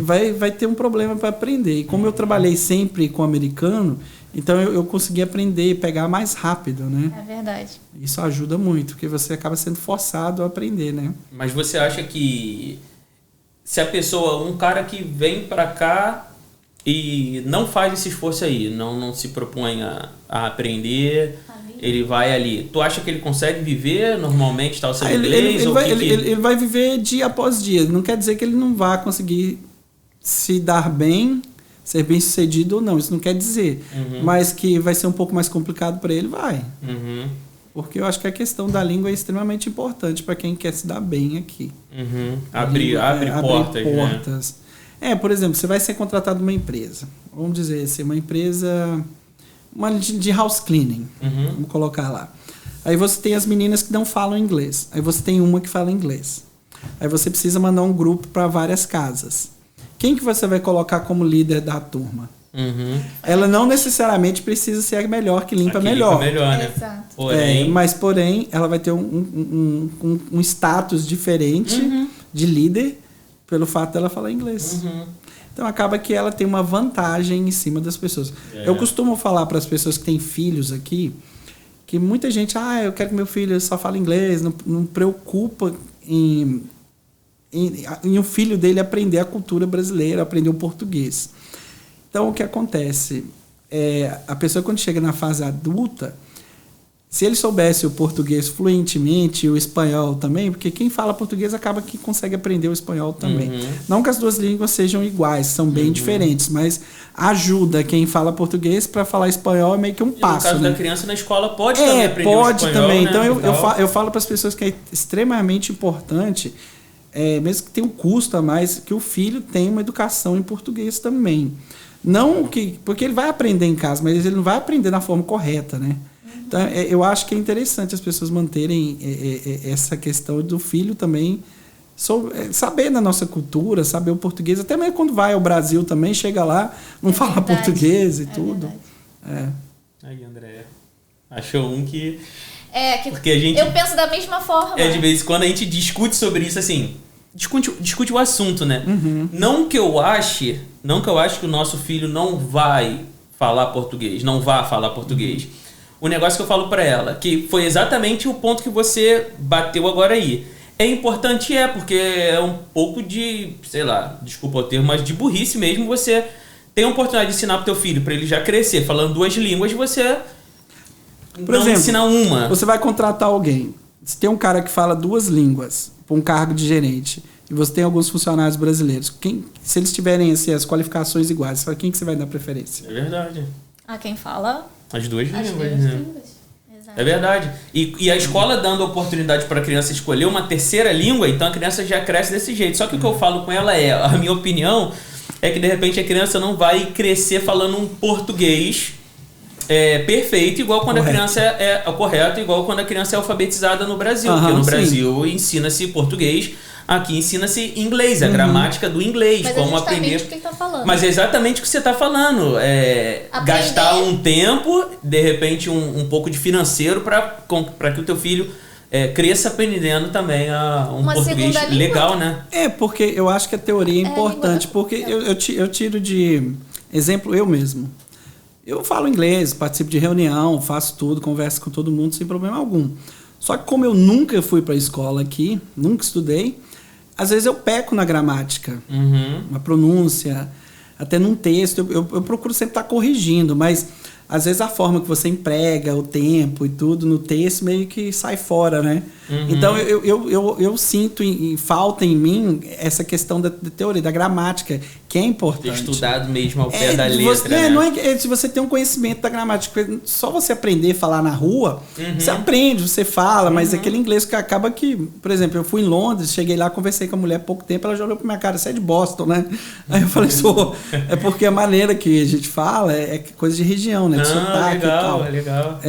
vai ter um problema para aprender. E como eu trabalhei sempre com o americano, então eu consegui aprender e pegar mais rápido, né? É verdade. Isso ajuda muito, porque você acaba sendo forçado a aprender, né? Mas você acha que se a pessoa, um cara que vem para cá e não faz esse esforço aí, não se propõe a aprender, ele vai ali, tu acha que ele consegue viver normalmente, tal, seu inglês? Ele vai viver dia após dia. Não quer dizer que ele não vai conseguir se dar bem, ser bem sucedido ou não. Isso não quer dizer. Mas que vai ser um pouco mais complicado para ele, vai. Porque eu acho que a questão da língua é extremamente importante para quem quer se dar bem aqui. Abre portas. Né? Por exemplo, você vai ser contratado numa empresa. Vamos dizer assim, uma empresa de house cleaning. Vamos colocar lá. Aí você tem as meninas que não falam inglês. Aí você tem uma que fala inglês. Aí você precisa mandar um grupo para várias casas. Quem que você vai colocar como líder da turma? Ela não necessariamente precisa ser a melhor que limpa melhor. Né? Exato. Porém, ela vai ter um status diferente de líder pelo fato dela falar inglês. Então acaba que ela tem uma vantagem em cima das pessoas. Eu costumo falar para as pessoas que têm filhos aqui que muita gente, eu quero que meu filho só fale inglês, não preocupa em o filho dele aprender a cultura brasileira, aprender o português. Então, o que acontece? A pessoa, quando chega na fase adulta, se ele soubesse o português fluentemente e o espanhol também, porque quem fala português acaba que consegue aprender o espanhol também. Não que as duas línguas sejam iguais, são bem diferentes, mas ajuda quem fala português para falar espanhol é meio que um passo. No caso da criança na escola pode também aprender o espanhol, também. Né? Então eu falo para as pessoas que é extremamente importante, mesmo que tenha um custo a mais, que o filho tenha uma educação em português também. Não que, porque ele vai aprender em casa, mas ele não vai aprender da forma correta, né? Então, eu acho que é interessante as pessoas manterem essa questão do filho também saber da nossa cultura, saber o português. Até mesmo quando vai ao Brasil também, chega lá, não fala português e tudo. Aí, Andréia, achou um que... porque a gente, eu penso da mesma forma. De vez em quando a gente discute sobre isso, assim... Discute o assunto, né? Não que eu ache que o nosso filho não vai falar português, não vá falar português. O negócio que eu falo pra ela, que foi exatamente o ponto que você bateu agora aí. É importante, porque é um pouco de, sei lá, desculpa o termo, mas de burrice mesmo, você tem a oportunidade de ensinar pro teu filho, pra ele já crescer falando 2 línguas, você por exemplo, ensinar uma. Você vai contratar alguém, se tem um cara que fala 2 línguas pra um cargo de gerente, e você tem alguns funcionários brasileiros, se eles tiverem assim, as qualificações iguais, quem que você vai dar preferência? É verdade. Quem fala... As 2 línguas, né? É verdade. E a escola dando oportunidade para a criança escolher uma terceira língua, então a criança já cresce desse jeito. Só que o que eu falo com ela a minha opinião é que de repente a criança não vai crescer falando um português perfeito, igual quando a criança correto, igual quando a criança é alfabetizada no Brasil. Porque no Brasil ensina-se português. Aqui ensina-se inglês, a gramática do inglês. Mas como aprender. O que ele tá falando. Mas é exatamente o que você está falando. Gastar um tempo, de repente um pouco de financeiro para que o teu filho cresça aprendendo também um português legal, né? Porque eu acho que a teoria é importante. Porque eu tiro de exemplo eu mesmo. Eu falo inglês, participo de reunião, faço tudo, converso com todo mundo sem problema algum. Só que como eu nunca fui para a escola aqui, nunca estudei, às vezes eu peco na gramática, na pronúncia, até num texto. Eu procuro sempre estar corrigindo, mas às vezes a forma que você emprega, o tempo e tudo no texto meio que sai fora, né? Então eu sinto falta em mim essa questão da teoria, da gramática, que é importante. Ter estudado mesmo ao pé da letra, né? Não se você tem um conhecimento da gramática, só você aprender a falar na rua, você aprende, você fala, mas aquele inglês que acaba que, por exemplo, eu fui em Londres, cheguei lá, conversei com a mulher há pouco tempo, ela já olhou pra minha cara, você é de Boston, né? Aí eu falei, é porque a maneira que a gente fala é coisa de região, né? De sotaque legal, e tal. Legal.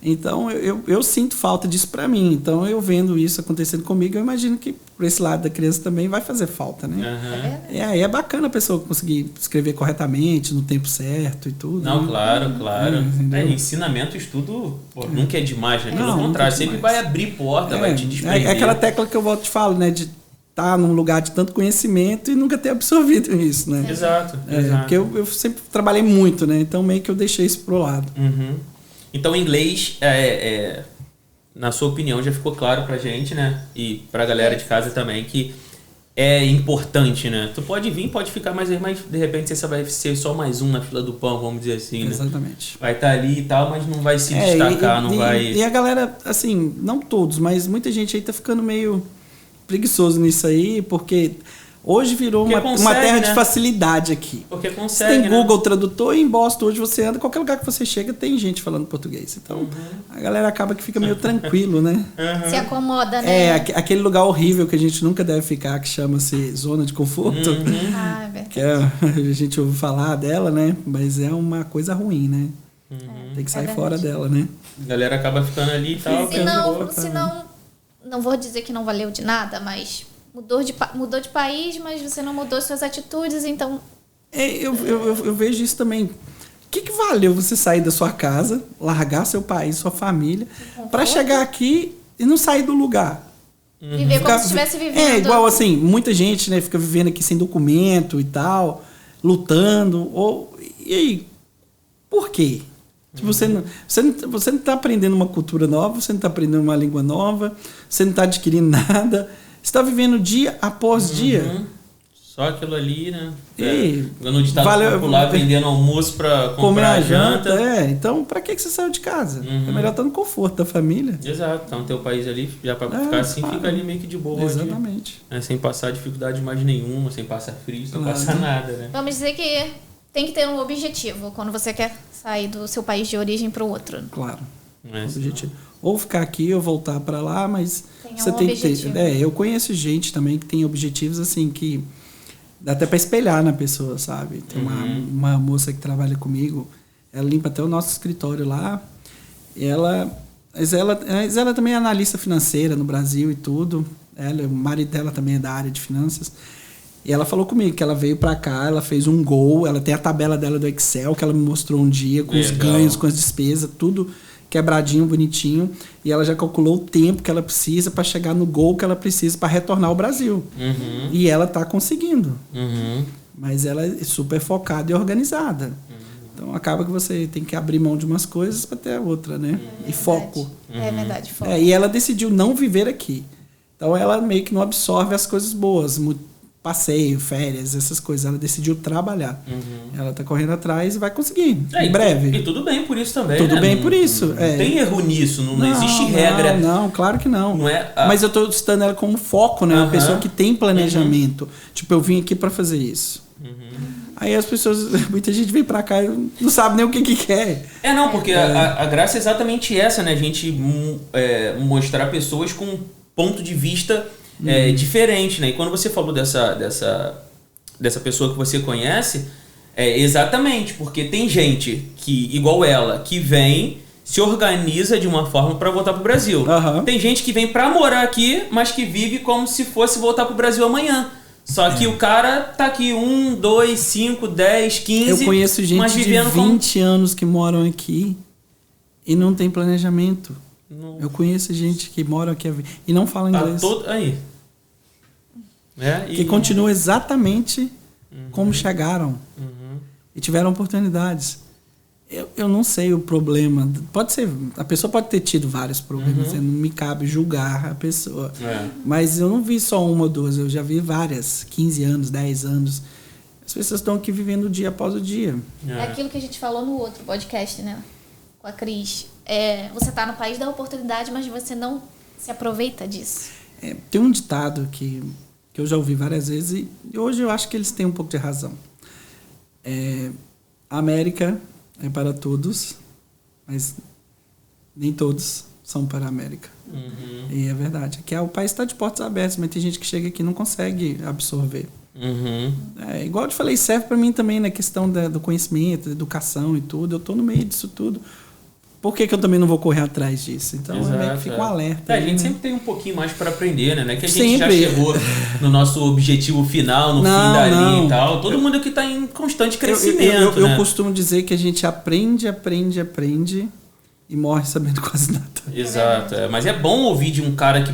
Então, eu sinto falta disso pra mim. Então, eu vendo isso acontecendo comigo, eu imagino que por esse lado da criança também vai fazer falta, né? E aí é bacana a pessoa conseguir escrever corretamente, no tempo certo e tudo. Não, né? claro. Ensinamento, estudo, nunca é demais, né? Pelo contrário, sempre vai abrir porta, vai te desprender. É aquela tecla que eu volto te falo, né? De estar num lugar de tanto conhecimento e nunca ter absorvido isso, né? Exato. Porque eu sempre trabalhei muito, né? Então, meio que eu deixei isso pro lado. Então, o inglês, na sua opinião, já ficou claro pra gente, né? E pra galera de casa também, que é importante, né? Tu pode vir, pode ficar mais aí, mas de repente você vai ser só mais um na fila do pão, vamos dizer assim, né? Exatamente. Vai estar ali e tal, mas não vai se destacar, não vai... E a galera, assim, não todos, mas muita gente aí tá ficando meio preguiçoso nisso aí, porque... Hoje virou uma terra de facilidade aqui. Porque consegue, você tem Google Tradutor e em Boston hoje você anda, qualquer lugar que você chega tem gente falando português. Então a galera acaba que fica meio tranquilo, né? Se acomoda, né? Aquele lugar horrível que a gente nunca deve ficar, que chama-se zona de conforto. Que a gente ouve falar dela, né? Mas é uma coisa ruim, né? Tem que sair fora dela, né? A galera acaba ficando ali e tal. Senão, não vou dizer que não valeu de nada, mas... Mudou de país, mas você não mudou suas atitudes, então... Eu vejo isso também. O que valeu você sair da sua casa, largar seu país, sua família, para chegar aqui e não sair do lugar? Viver como se estivesse vivendo... Igual assim, muita gente, né, fica vivendo aqui sem documento e tal, lutando. E aí, por quê? Você não está aprendendo uma cultura nova, você não está aprendendo uma língua nova, você não está adquirindo nada... Você está vivendo dia após dia. Só aquilo ali, né? No ditado popular, vendendo almoço pra comprar a janta. Então pra que você saiu de casa? É melhor estar no conforto da família. Exato, então teu país ali, já pra ficar assim, fica ali meio que de boa. Exatamente. Sem passar dificuldade mais nenhuma, sem passar frio, sem passar nada, né? Vamos dizer que tem que ter um objetivo quando você quer sair do seu país de origem para o outro. Claro. Objetivo. Ou ficar aqui ou voltar para lá, mas você tem objetivo. Que ter. Eu conheço gente também que tem objetivos assim que dá até para espelhar na pessoa, sabe? Tem uma moça que trabalha comigo, ela limpa até o nosso escritório lá. Mas ela também é analista financeira no Brasil e tudo. O marido dela também é da área de finanças. E ela falou comigo que ela veio pra cá, ela fez um gol, ela tem a tabela dela do Excel que ela me mostrou um dia, com os ganhos, com as despesas, tudo quebradinho, bonitinho. E ela já calculou o tempo que ela precisa para chegar no gol que ela precisa para retornar ao Brasil. E ela tá conseguindo. Mas ela é super focada e organizada. Então acaba que você tem que abrir mão de umas coisas para ter a outra, né? E foco. É verdade, foco. E ela decidiu não viver aqui. Então ela meio que não absorve as coisas boas, passeio, férias, essas coisas. Ela decidiu trabalhar. Ela tá correndo atrás e vai conseguir, em breve. E tudo bem por isso também, Tudo bem por isso. Não tem erro nisso, não existe regra. Não, claro que não. Mas eu tô citando ela como foco, né? Uma pessoa que tem planejamento. Tipo, eu vim aqui para fazer isso. Aí as pessoas, muita gente vem pra cá e não sabe nem o que quer. Porque a graça é exatamente essa, né? A gente mostrar pessoas com um ponto de vista diferente, né? E quando você falou dessa pessoa que você conhece, exatamente, porque tem gente que, igual ela, que vem, se organiza de uma forma para voltar pro Brasil. Tem gente que vem para morar aqui, mas que vive como se fosse voltar pro Brasil amanhã. Só que o cara tá aqui 1, 2, 5, 10, 15... Eu conheço gente de 20 anos que moram aqui e não tem planejamento. Não. Eu conheço gente que mora aqui e não fala inglês. Aí. Que continua exatamente como chegaram. E tiveram oportunidades. Eu não sei o problema. Pode ser, a pessoa pode ter tido vários problemas. Não me cabe julgar a pessoa. Mas eu não vi só uma ou duas. Eu já vi várias. 15 anos, 10 anos. As pessoas estão aqui vivendo o dia após o dia. É aquilo que a gente falou no outro podcast, né? Com a Cris. Você está no país da oportunidade, mas você não se aproveita disso. Tem um ditado que eu já ouvi várias vezes e hoje eu acho que eles têm um pouco de razão. A América é para todos, mas nem todos são para a América. E é verdade. Aqui o país está de portas abertas, mas tem gente que chega aqui e não consegue absorver. Igual eu te falei, serve para mim também na questão do conhecimento, da educação e tudo. Eu estou no meio disso tudo. Por que eu também não vou correr atrás disso? Então, fica um alerta. A gente sempre tem um pouquinho mais para aprender, né? Não é que a gente já chegou no nosso objetivo final, no fim da linha e tal. Todo mundo aqui está em constante crescimento, eu costumo dizer que a gente aprende e morre sabendo quase nada. Exato. Mas é bom ouvir de um cara que,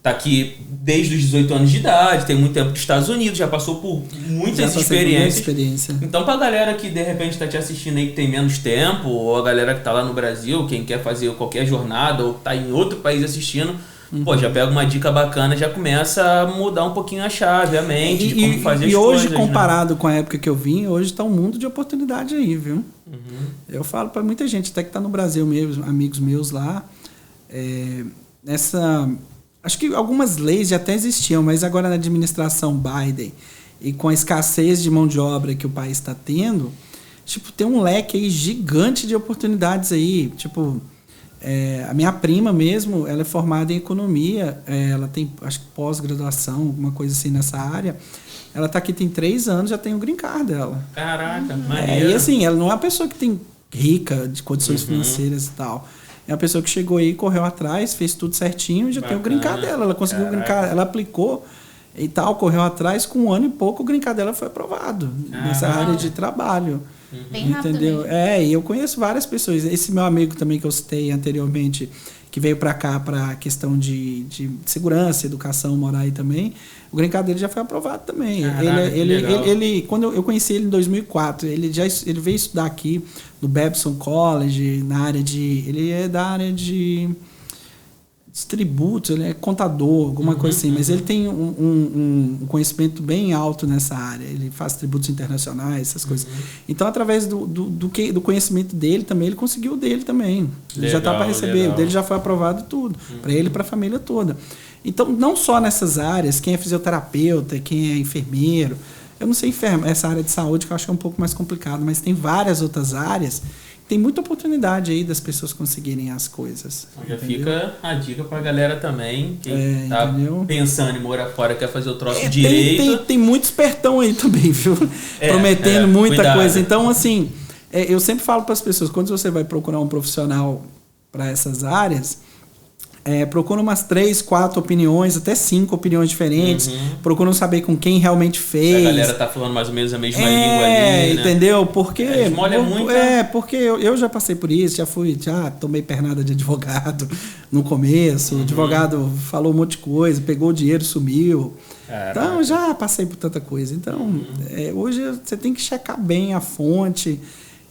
tá aqui desde os 18 anos de idade, tem muito tempo nos Estados Unidos, já passou por muitas experiências. Então, pra galera que de repente tá te assistindo aí que tem menos tempo, ou a galera que tá lá no Brasil, quem quer fazer qualquer jornada, ou tá em outro país assistindo, já pega uma dica bacana, já começa a mudar um pouquinho a chave, a mente, de como fazer as coisas. E hoje, comparado com a época que eu vim, hoje tá um mundo de oportunidade aí, viu? Eu falo pra muita gente, até que tá no Brasil mesmo, amigos meus lá, acho que algumas leis já até existiam, mas agora na administração Biden e com a escassez de mão de obra que o país está tendo, tem um leque aí gigante de oportunidades aí. A minha prima mesmo, ela é formada em economia, ela tem, acho que pós-graduação, alguma coisa assim nessa área. Ela está aqui tem 3 anos, já tem o green card dela. Caraca, maneiro. E assim, ela não é uma pessoa que tem rica de condições financeiras e tal. É uma pessoa que chegou aí, correu atrás, fez tudo certinho e já tem o green card dela. Ela conseguiu o green card, ela aplicou e tal, correu atrás, com 1 ano e pouco o green card dela foi aprovado nessa área de trabalho. Bem rápido. Entendeu? E eu conheço várias pessoas. Esse meu amigo também que eu citei anteriormente, que veio para cá para questão de segurança, educação, morar aí também, o green card dele já foi aprovado também. Ele quando eu conheci ele em 2004, ele veio estudar aqui no Babson College, na área ele é da área de tributos, ele é contador, alguma coisa assim, mas ele tem um conhecimento bem alto nessa área, ele faz tributos internacionais, essas coisas. Então, através do conhecimento dele também, ele conseguiu o dele também. Ele já está para receber, o dele já foi aprovado tudo, para ele e para a família toda. Então, não só nessas áreas, quem é fisioterapeuta, quem é enfermeiro, eu não sei essa área de saúde que eu acho que é um pouco mais complicado, mas tem várias outras áreas. Tem muita oportunidade aí das pessoas conseguirem as coisas. Já fica a dica pra galera também, quem tá pensando em morar fora, quer fazer o troço direito. Tem muito espertão aí também, viu? Prometendo muita cuidado. coisa. Então, assim, eu sempre falo para as pessoas, quando você vai procurar um profissional para essas áreas, procura umas 3, 4 opiniões, até 5 opiniões diferentes. Procuram saber com quem realmente fez. Se a galera tá falando mais ou menos a mesma língua ali, né? Entendeu? Porque esmolha muito. Porque eu já passei por isso, já tomei pernada de advogado no começo. O advogado falou um monte de coisa, pegou o dinheiro, sumiu. Caraca. Então, já passei por tanta coisa. Então, hoje você tem que checar bem a fonte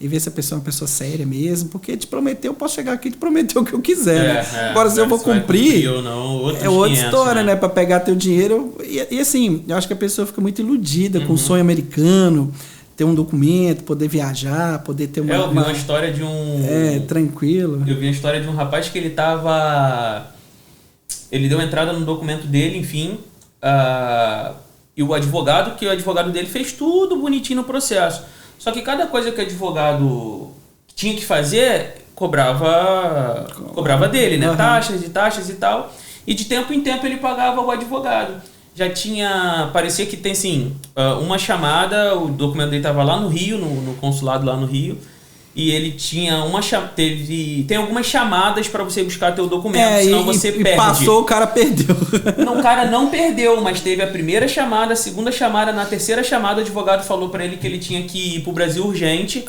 e ver se a pessoa é uma pessoa séria mesmo, porque te prometeu, eu posso chegar aqui e te prometer o que eu quiser, né? Agora, se eu vou cumprir, ou não, outra 500, história, né? Para pegar teu dinheiro. E assim, eu acho que a pessoa fica muito iludida com o sonho americano, ter um documento, poder viajar, poder ter uma... Eu vi uma história de um... tranquilo. Eu vi a história de um rapaz que ele deu entrada no documento dele, enfim, e o advogado dele fez tudo bonitinho no processo. Só que cada coisa que o advogado tinha que fazer, cobrava dele, né? Taxas e tal. E de tempo em tempo ele pagava o advogado. Parecia que tem assim, uma chamada, o documento dele estava lá no Rio, no consulado lá no Rio. E ele tinha tem algumas chamadas para você buscar teu documento, senão você perde. Passou, o cara perdeu. Não, o cara não perdeu, mas teve a primeira chamada, a segunda chamada, na terceira chamada o advogado falou para ele que ele tinha que ir pro Brasil urgente,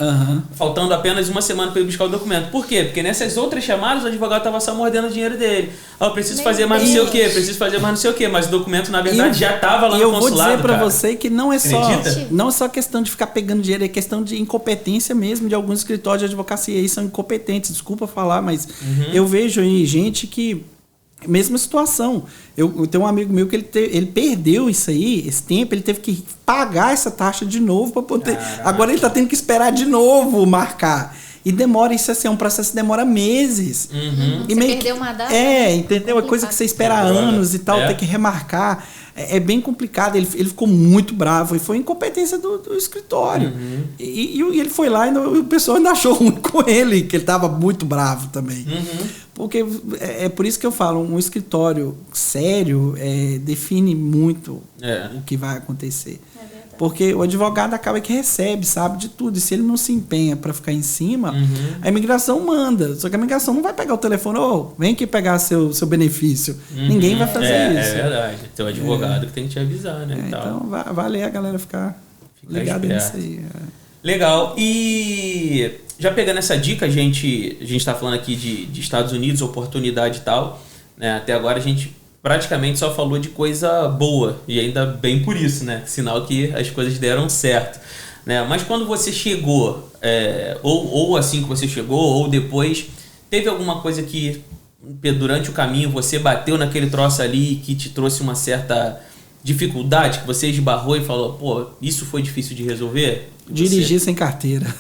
faltando apenas uma semana para ele buscar o documento. Por quê? Porque nessas outras chamadas o advogado tava só mordendo o dinheiro dele. Eu preciso fazer mais não sei o quê, mas o documento na verdade já tava lá no consulado. Eu vou dizer para você que não é só questão de ficar pegando dinheiro, é questão de incompetência mesmo de alguns escritórios de advocacia aí são incompetentes, desculpa falar, mas eu vejo aí gente que, mesma situação, eu tenho um amigo meu que ele perdeu isso aí, esse tempo, ele teve que pagar essa taxa de novo para poder, agora ele tá tendo que esperar de novo marcar. E demora, isso assim, é um processo que demora meses. E você perdeu uma data? Entendeu? É coisa que você espera anos e tal, tem que remarcar. É bem complicado, ele ficou muito bravo e foi incompetência do escritório. E ele foi lá e o pessoal ainda achou ruim com ele, que ele estava muito bravo também. Porque é por isso que eu falo, um escritório sério define muito o que vai acontecer. Porque o advogado acaba que recebe, sabe de tudo. E se ele não se empenha para ficar em cima, a imigração manda. Só que a imigração não vai pegar o telefone, vem aqui pegar seu benefício. Ninguém vai fazer isso. É verdade. Tem um advogado que tem que te avisar, né? Então vale a galera ficar ligada nisso aí. Legal. E já pegando essa dica, a gente está falando aqui de Estados Unidos, oportunidade e tal. Né? Até agora a gente praticamente só falou de coisa boa, e ainda bem por isso, né? Sinal que as coisas deram certo. Né? Mas quando você chegou, ou assim que você chegou, ou depois, teve alguma coisa que durante o caminho você bateu naquele troço ali que te trouxe uma certa dificuldade, que você esbarrou e falou, pô, isso foi difícil de resolver? Dirigir sem carteira.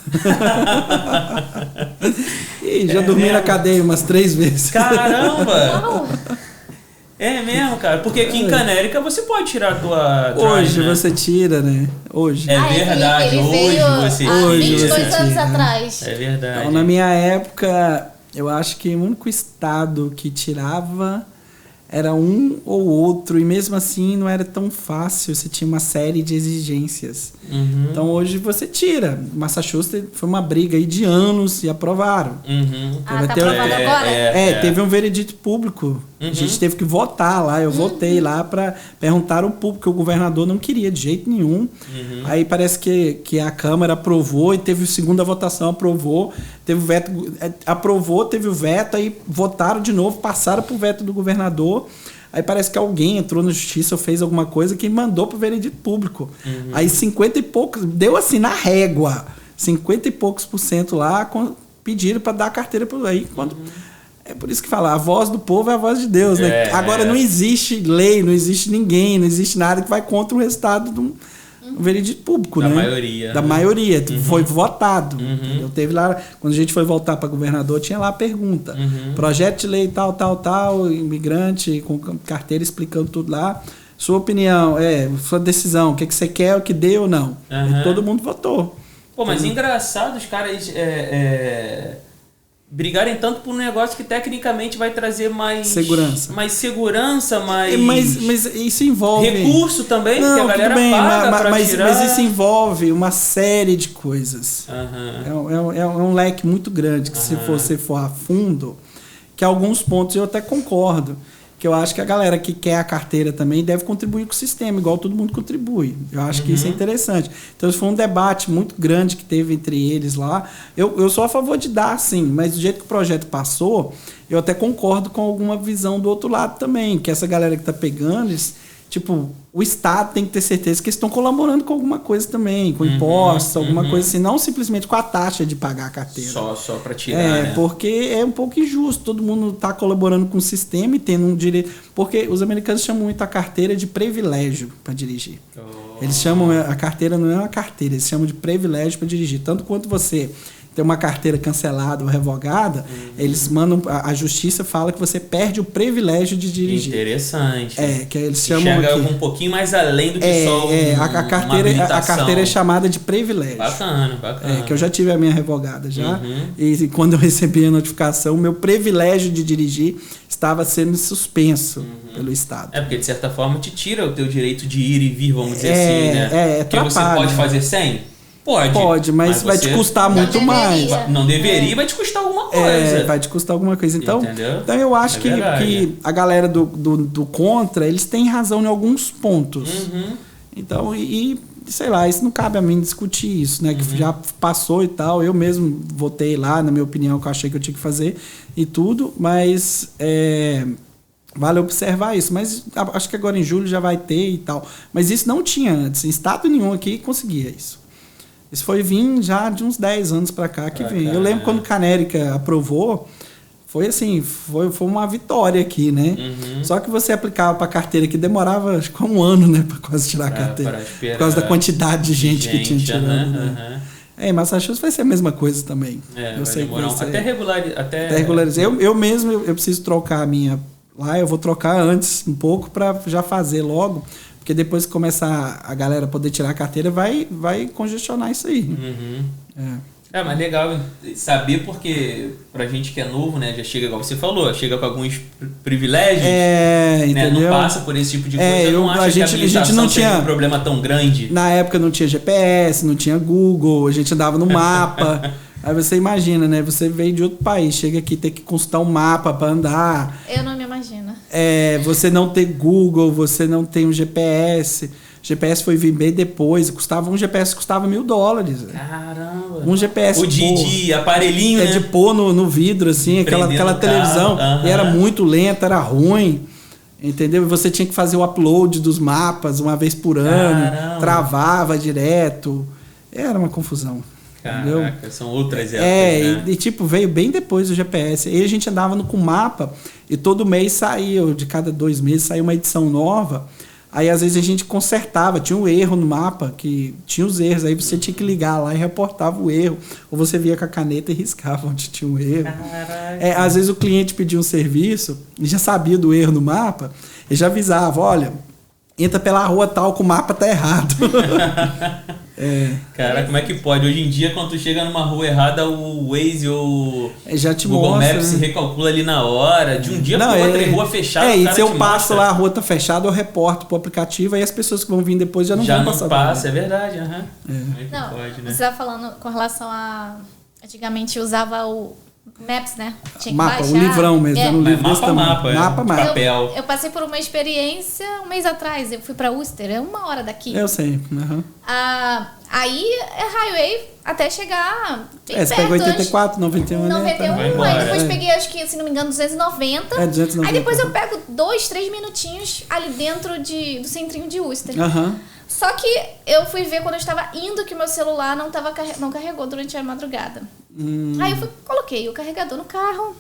E já dormi na cadeia umas 3 vezes. Caramba! É mesmo, cara? Porque aqui em Canérica você pode tirar a tua drive, hoje, né? Você tira, né? Hoje. É verdade, ele hoje você há hoje 22 você anos tira. atrás. É verdade. Então, na minha época, eu acho que o único estado que tirava era um ou outro, e mesmo assim não era tão fácil, você tinha uma série de exigências. Então hoje você tira. Massachusetts foi uma briga aí de anos e aprovaram. Tá aprovado agora? Teve um veredito público. A gente teve que votar lá, eu votei lá para perguntar ao público, que o governador não queria de jeito nenhum. Aí parece que a Câmara aprovou e teve a segunda votação, aprovou, teve o veto, aprovou, teve o veto, aí votaram de novo, passaram pro veto do governador. Aí parece que alguém entrou na justiça ou fez alguma coisa que mandou pro veredito público. Aí 50 e poucos, deu assim na régua, 50 e poucos % lá pediram para dar a carteira por aí. Quando É por isso que fala, a voz do povo é a voz de Deus, né? Agora não existe lei, não existe ninguém, não existe nada que vai contra o resultado de um veredito público, da né? maioria. Da maioria. Foi votado. Eu teve lá, quando a gente foi voltar para governador, tinha lá a pergunta. Projeto de lei tal, imigrante com carteira explicando tudo lá. Sua opinião, sua decisão, o que você quer, o que dê ou não. E todo mundo votou. Pô, mas engraçado os caras brigarem tanto por um negócio que tecnicamente vai trazer mais segurança, mas isso envolve recurso também, porque a galera paga pra tirar. Mas isso envolve uma série de coisas. É um leque muito grande que se você for a fundo, que alguns pontos eu até concordo. Que eu acho que a galera que quer a carteira também deve contribuir com o sistema, igual todo mundo contribui. Eu acho que isso é interessante. Então, isso foi um debate muito grande que teve entre eles lá. Eu sou a favor de dar, sim, mas do jeito que o projeto passou, eu até concordo com alguma visão do outro lado também, que essa galera que está pegando, o Estado tem que ter certeza que eles estão colaborando com alguma coisa também, com impostos, alguma coisa assim, não simplesmente com a taxa de pagar a carteira. Só para tirar, né? Porque é um pouco injusto, todo mundo está colaborando com o sistema e tendo um direito... Porque os americanos chamam muito a carteira de privilégio para dirigir. Eles chamam, a carteira não é uma carteira, eles chamam de privilégio para dirigir. Tanto quanto você tem uma carteira cancelada ou revogada, eles mandam, a justiça fala que você perde o privilégio de dirigir. Interessante. Que eles chamam aqui, um pouquinho mais além do que só a carteira é chamada de privilégio. Bacana. Que eu já tive a minha revogada já. E quando eu recebi a notificação, meu privilégio de dirigir estava sendo suspenso pelo Estado. Porque de certa forma te tira o teu direito de ir e vir, vamos dizer assim, né? Porque você pode fazer 100? Pode, mas vai te custar muito mais. Não deveria, vai te custar alguma coisa. Vai te custar alguma coisa. Então eu acho que a galera do contra, eles têm razão em alguns pontos. Então, sei lá, isso não cabe a mim discutir isso, né? Que já passou e tal. Eu mesmo votei lá, na minha opinião, que eu achei que eu tinha que fazer e tudo, mas vale observar isso. Mas acho que agora em julho já vai ter e tal. Mas isso não tinha antes. Em estado nenhum aqui conseguia isso. Isso foi vir já de uns 10 anos para cá que vem. Eu lembro quando o Canérica aprovou, foi assim, foi uma vitória aqui, né? Só que você aplicava para carteira que demorava acho que um ano, né, para quase tirar a carteira. Por causa da quantidade de gente que tinha tirado. Né? Massachusetts vai ser a mesma coisa também. Eu sei que vai ser. Até regularizar. Eu mesmo, eu preciso trocar a minha lá, eu vou trocar antes um pouco para já fazer logo. Porque depois que começar a galera poder tirar a carteira, vai congestionar isso aí. Mas legal saber, porque pra gente que é novo, né, já chega, igual você falou, chega com alguns privilégios, né, não passa por esse tipo de coisa. Eu não acho que a habilitação não tinha um problema tão grande. Na época não tinha GPS, não tinha Google, a gente andava no mapa. Aí você imagina, né? Você veio de outro país, chega aqui, tem que consultar um mapa para andar. Eu não me imagino. Você não ter Google, você não tem um GPS. GPS foi vir bem depois. Um GPS custava $1.000. Caramba! Um GPS. O de aparelhinho, né? De pôr no vidro, assim, aquela televisão. E era muito lenta, era ruim. Entendeu? E você tinha que fazer o upload dos mapas uma vez por ano. Travava direto. Era uma confusão. Caraca, são outras épocas, né? Veio bem depois do GPS. E a gente andava com mapa e todo mês saía, de cada 2 meses saía uma edição nova. Aí às vezes a gente consertava, tinha um erro no mapa, que tinha os erros, aí você tinha que ligar lá e reportava o erro. Ou você via com a caneta e riscava onde tinha um erro. Às vezes o cliente pedia um serviço e já sabia do erro no mapa, e já avisava, olha, entra pela rua tal que o mapa tá errado. Cara, como é que pode? Hoje em dia, quando tu chega numa rua errada, o Waze ou o Google Maps se recalcula ali na hora. De um dia para outro, é rua fechada. E se eu passo lá, a rua tá fechada, eu reporto pro aplicativo, aí as pessoas que vão vir depois já não vão passar. Já não passa, é verdade. Não, pode, né? Você estava falando com relação a... Antigamente usava o Maps, né? Tinha que mapa, baixar. O livrão mesmo. No livro mapa. Papel. Eu passei por uma experiência um mês atrás. Eu fui pra Worcester, é 1 hora daqui. Eu sei. Aí é highway até chegar bem perto. Você pegou 84, 91. 91, aí depois peguei, acho que, se não me engano, 290. 290. Aí depois eu pego 2, 3 minutinhos ali dentro do centrinho de Worcester. Só que eu fui ver quando eu estava indo que meu celular não carregou durante a madrugada. Aí eu coloquei o carregador no carro,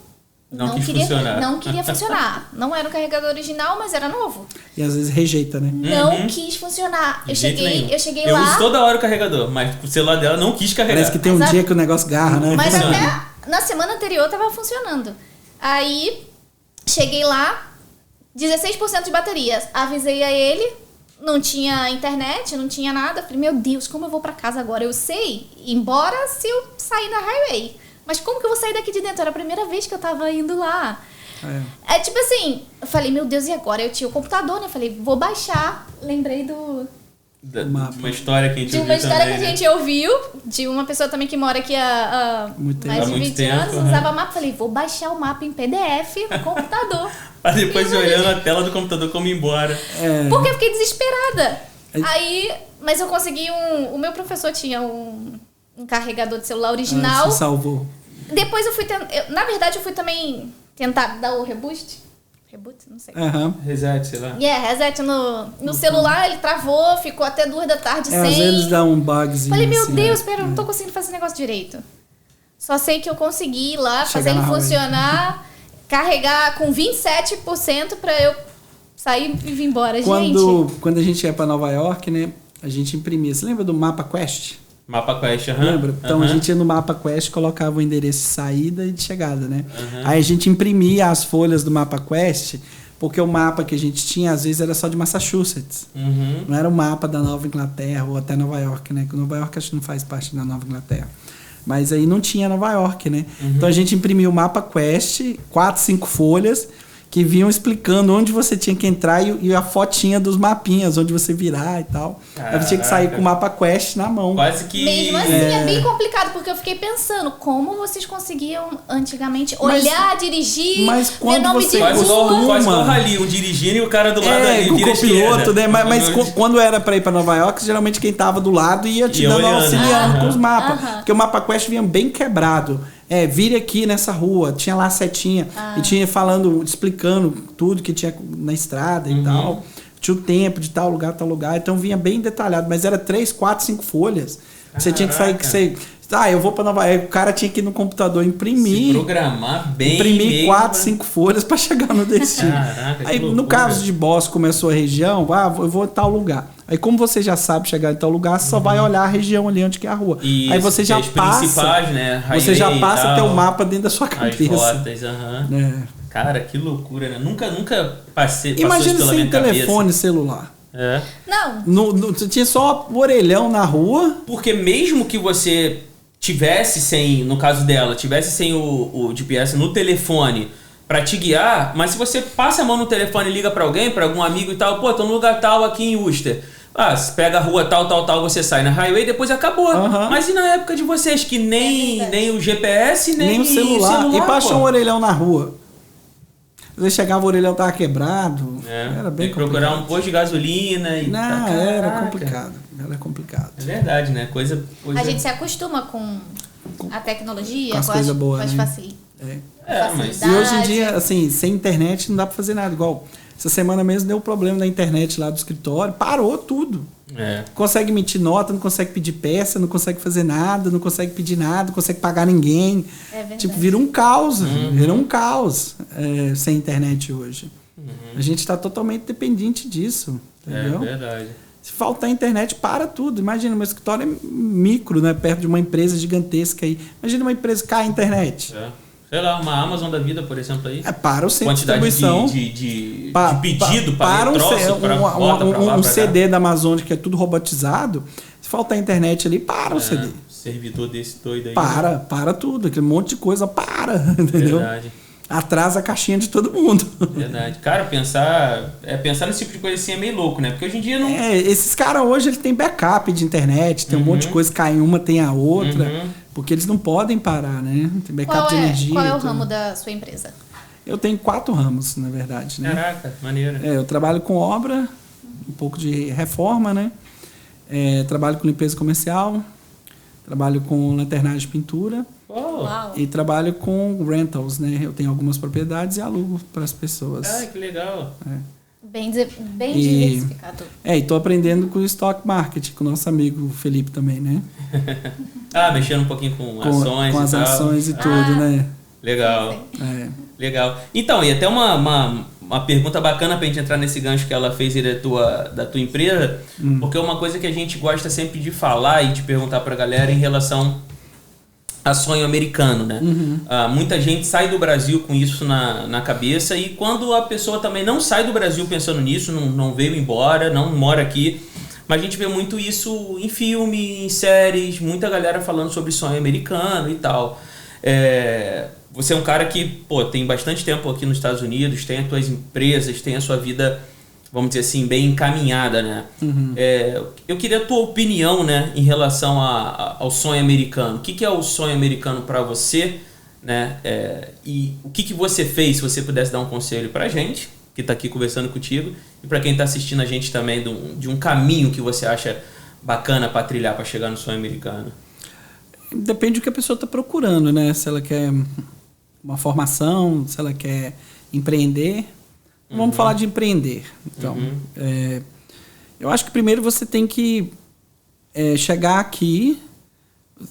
Não queria funcionar. Não era o carregador original, mas era novo. E às vezes rejeita, né? Não quis funcionar. Eu cheguei lá... Eu uso toda hora o carregador, mas o celular dela não quis carregar. Parece que tem um dia que o negócio garra, né? Mas até na semana anterior tava funcionando. Aí, cheguei lá, 16% de bateria. Avisei a ele, não tinha internet, não tinha nada. Falei, meu Deus, como eu vou pra casa agora? Eu sei, embora se eu sair da highway. Mas como que eu vou sair daqui de dentro? Era a primeira vez que eu tava indo lá. É tipo assim, eu falei, meu Deus, e agora? Eu tinha o computador, né? Eu falei, vou baixar. Lembrei uma história que a gente ouviu. De uma história também, que a gente ouviu, de uma pessoa também que mora aqui há mais de 20 anos, usava mapa. Falei, vou baixar o mapa em PDF no computador. Pra depois ir olhando a tela do computador como ir embora. Porque eu fiquei desesperada. Aí, mas eu consegui o meu professor tinha um carregador de celular original. Você salvou. Depois eu fui na verdade eu fui também tentar dar o reboot, não sei. Reset, sei lá. Reset no celular, ele travou, ficou até 2 da tarde sem. Às vezes dá um bugzinho. Falei, meu Deus, espera, eu não tô conseguindo fazer esse negócio direito. Só sei que eu consegui ir lá, fazer ele funcionar, carregar com 27% pra eu sair e vir embora. Quando a gente ia pra Nova York, né, a gente imprimia. Você lembra do Mapa Quest? Mapa Quest, Lembra? Então a gente ia no Mapa Quest, colocava o endereço de saída e de chegada, né? Aí a gente imprimia as folhas do Mapa Quest, porque o mapa que a gente tinha, às vezes, era só de Massachusetts. Não era o mapa da Nova Inglaterra ou até Nova York, né? Porque Nova York acho que não faz parte da Nova Inglaterra. Mas aí não tinha Nova York, né? Então a gente imprimia o Mapa Quest, 4, 5 folhas, que vinham explicando onde você tinha que entrar e a fotinha dos mapinhas, onde você virar e tal. Aí você tinha que sair com o Mapa Quest na mão. Quase que... Mesmo assim, é bem complicado, porque eu fiquei pensando, como vocês conseguiam antigamente olhar, dirigir, ver nome de quase igual o Rally, o dirigindo e o cara do lado ali, com o copiloto, né? Mas quando era pra ir pra Nova York, geralmente quem tava do lado ia te dando auxiliando com os mapas. Porque o Mapa Quest vinha bem quebrado. Vire aqui nessa rua, tinha lá a setinha e tinha explicando tudo que tinha na estrada e tal. Tinha o tempo de tal lugar, então vinha bem detalhado, mas era 3, 4, 5 folhas. Você tinha que sair, eu vou pra Nova York, o cara tinha que ir no computador imprimir. Se programar bem. Imprimir 4, 5 folhas pra chegar no destino. Aí no caso de Boston, começou a região, eu vou em tal lugar. Aí como você já sabe chegar em tal lugar, você só vai olhar a região ali onde que é a rua. Isso, aí você já passa, né? Você já passa a ter o mapa dentro da sua cabeça. As rotas, Cara, que loucura, né? Nunca passou isso pela minha cabeça. Imagina sem telefone celular. Não. Você tinha só o orelhão na rua. Porque mesmo que você tivesse sem, no caso dela, tivesse sem o GPS no telefone pra te guiar, mas se você passa a mão no telefone e liga pra alguém, pra algum amigo e tal, tô no lugar tal aqui em Worcester. Você pega a rua tal, você sai na highway, depois acabou. Mas e na época de vocês, que nem o GPS, nem o celular. E passou um orelhão na rua. Às vezes chegava, o orelhão tava quebrado. Era bem complicado. Tem que procurar um posto de gasolina e... era complicado. Era complicado. É verdade, né? Coisa... A gente se acostuma com a tecnologia, com as coisas boas, né? Facilidade. Mas... E hoje em dia, assim, sem internet não dá pra fazer nada. Igual, essa semana mesmo deu um problema na internet lá do escritório. Parou tudo. Não consegue emitir nota, não consegue pedir peça, não consegue fazer nada, não consegue pedir nada, não consegue pagar ninguém. Tipo, vira um caos. Vira um caos sem internet hoje. A gente está totalmente dependente disso. Entendeu? É verdade. Se faltar internet, para tudo. Imagina, meu escritório é micro, né? Perto de uma empresa gigantesca aí. Imagina uma empresa cai a internet. Sei lá, uma Amazon da vida, por exemplo, aí. Para o centro de distribuição. De pedido para um troço, um CD da Amazon que é tudo robotizado. Se faltar internet ali, para o CD. Servidor desse doido aí. Para tudo. Aquele monte de coisa, entendeu? Verdade. Atrasa a caixinha de todo mundo. Verdade. Cara, pensar nesse tipo de coisa assim é meio louco, né? Porque hoje em dia não... esses caras hoje eles têm backup de internet, tem um monte de coisa, cai uma, tem a outra, porque eles não podem parar, né? Tem backup de energia. Qual é o ramo da sua empresa? Eu tenho 4 ramos, na verdade, né? Caraca, maneiro. Eu trabalho com obra, um pouco de reforma, né? Trabalho com limpeza comercial, trabalho com lanternagem de pintura. E trabalho com rentals, né? Eu tenho algumas propriedades e alugo para as pessoas. Que legal. Bem diversificado. E tô aprendendo com o stock market, com o nosso amigo Felipe também, né? Mexendo um pouquinho com ações com as ações e tudo, né? Legal. Legal. Então, e até uma pergunta bacana pra gente entrar nesse gancho que ela fez aí da tua empresa, porque é uma coisa que a gente gosta sempre de falar e de perguntar pra galera em relação a sonho americano, né? Muita gente sai do Brasil com isso na cabeça, e quando a pessoa também não sai do Brasil pensando nisso, não veio embora, não mora aqui, mas a gente vê muito isso em filme, em séries, muita galera falando sobre sonho americano e tal. Você é um cara que, tem bastante tempo aqui nos Estados Unidos, tem as suas empresas, tem a sua vida, vamos dizer assim, bem encaminhada, né? Eu queria a tua opinião, né, em relação ao sonho americano. O que é o sonho americano para você, né? E o que você fez, se você pudesse dar um conselho pra gente, que tá aqui conversando contigo, e para quem tá assistindo a gente também, de um caminho que você acha bacana para trilhar para chegar no sonho americano. Depende do que a pessoa está procurando, né? Se ela quer uma formação, se ela quer empreender. Vamos falar de empreender. Então, eu acho que primeiro você tem que chegar aqui.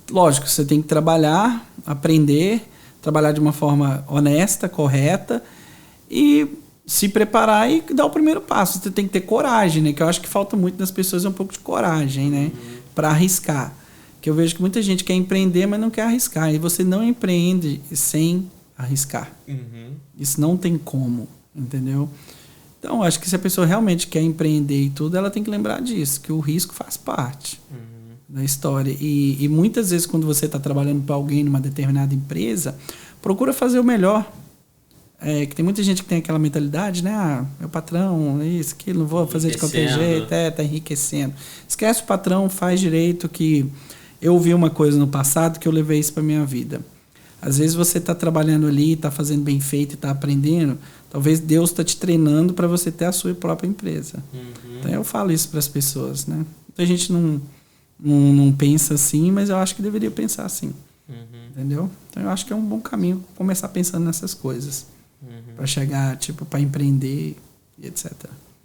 Lógico, você tem que trabalhar, aprender, trabalhar de uma forma honesta, correta e se preparar e dar o primeiro passo. Você tem que ter coragem, né? Que eu acho que falta muito nas pessoas um pouco de coragem, né? Para arriscar. Que eu vejo que muita gente quer empreender, mas não quer arriscar. E você não empreende sem arriscar. Isso não tem como, entendeu? Então, acho que se a pessoa realmente quer empreender e tudo, ela tem que lembrar disso, que o risco faz parte da história. E muitas vezes, quando você está trabalhando para alguém numa determinada empresa, procura fazer o melhor. Que tem muita gente que tem aquela mentalidade, né? Meu patrão, isso, aquilo, não vou fazer de qualquer jeito, tá enriquecendo. Esquece o patrão, faz direito, que eu ouvi uma coisa no passado que eu levei isso para minha vida. Às vezes você está trabalhando ali, está fazendo bem feito e está aprendendo, talvez Deus está te treinando para você ter a sua própria empresa. Então eu falo isso para as pessoas, né? Muita gente não pensa assim, mas eu acho que deveria pensar assim. Entendeu? Então eu acho que é um bom caminho começar pensando nessas coisas. Para chegar, para empreender e etc.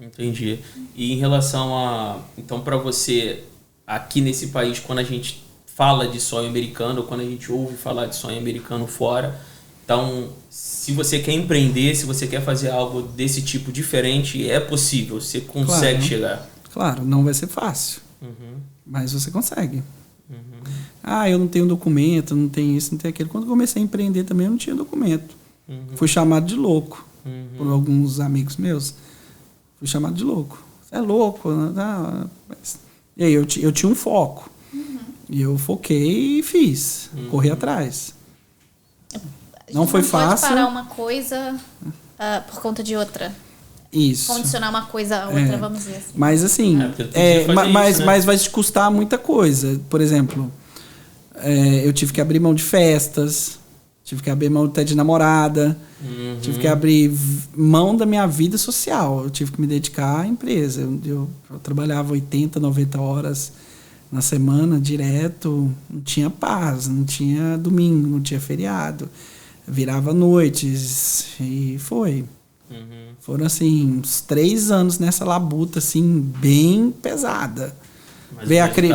Entendi. E em relação então, para você, aqui nesse país, quando a gente fala de sonho americano, ou quando a gente ouve falar de sonho americano fora, então, se você quer empreender, se você quer fazer algo desse tipo diferente, é possível, você consegue chegar. Claro, não vai ser fácil, mas você consegue. Eu não tenho documento, não tenho isso, não tenho aquilo. Quando eu comecei a empreender também, eu não tinha documento. Fui chamado de louco por alguns amigos meus. Fui chamado de louco. Você é louco? E aí eu tinha um foco. E eu foquei e fiz. Corri atrás. Não foi fácil. Pode parar uma coisa por conta de outra. Isso. Condicionar uma coisa a outra, vamos dizer assim. Mas assim, mas vai te custar muita coisa. Por exemplo, eu tive que abrir mão de festas. Tive que abrir mão até de namorada. Tive que abrir mão da minha vida social. Eu tive que me dedicar à empresa. Eu trabalhava 80, 90 horas na semana, direto. Não tinha paz, não tinha domingo, não tinha feriado. Virava noites e foi. Foram, assim, uns 3 anos nessa labuta, assim, bem pesada. Mas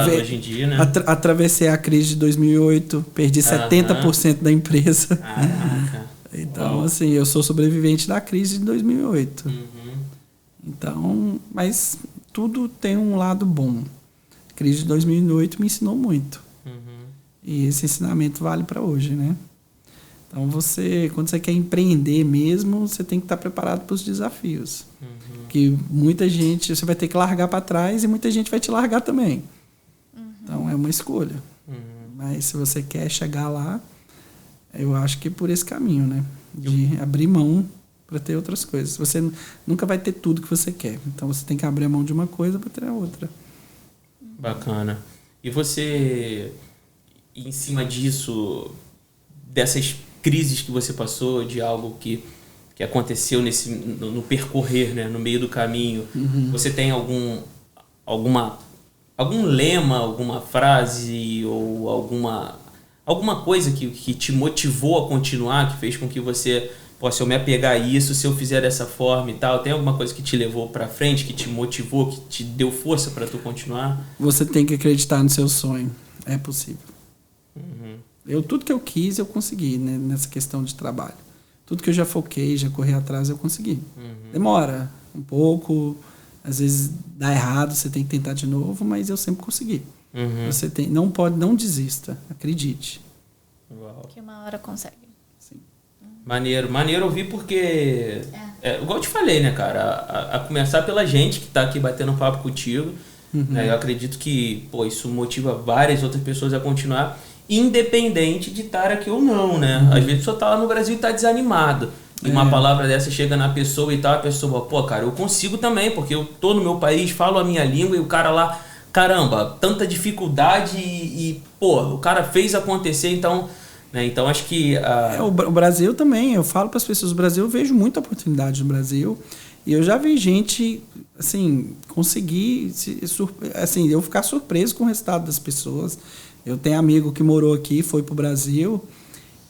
hoje em dia, né? Atravessei a crise de 2008, perdi 70% da empresa. Então, assim, eu sou sobrevivente da crise de 2008. Então, mas tudo tem um lado bom. A crise de 2008 me ensinou muito. E esse ensinamento vale para hoje, né? Então, quando você quer empreender mesmo, você tem que estar preparado para os desafios. Que muita gente, você vai ter que largar para trás e muita gente vai te largar também. Então, é uma escolha. Mas se você quer chegar lá, eu acho que é por esse caminho, né? De abrir mão para ter outras coisas. Você nunca vai ter tudo que você quer. Então, você tem que abrir a mão de uma coisa para ter a outra. Bacana. E você, em cima disso, dessas crises que você passou, de algo que aconteceu no percorrer, né, no meio do caminho, você tem algum lema, alguma frase ou alguma coisa que te motivou a continuar, que fez com que você, se eu me apegar a isso, se eu fizer dessa forma e tal, tem alguma coisa que te levou pra frente, que te motivou, que te deu força pra tu continuar? Você tem que acreditar no seu sonho. É possível. Tudo que eu quis, eu consegui, né, nessa questão de trabalho. tudo que eu já foquei, já corri atrás, eu consegui. Demora um pouco, às vezes dá errado, você tem que tentar de novo, mas eu sempre consegui. Você não desista, acredite. Uau. Que uma hora consegue. Sim. Maneiro ouvir porque... igual eu te falei, né, cara? A começar pela gente que tá aqui batendo papo contigo. Né, eu acredito que, isso motiva várias outras pessoas a continuar, independente de estar aqui ou não, né? Às vezes a pessoa tá lá no Brasil e tá desanimado. E uma palavra dessa chega na pessoa e tal, a pessoa, cara, eu consigo também, porque eu tô no meu país, falo a minha língua e o cara lá, caramba, tanta dificuldade e o cara fez acontecer, então... Né? Então acho que... O Brasil também, eu falo para as pessoas, o Brasil, eu vejo muita oportunidade no Brasil. E eu já vi gente, assim, conseguir, assim, eu ficar surpreso com o resultado das pessoas. Eu tenho amigo que morou aqui, foi pro Brasil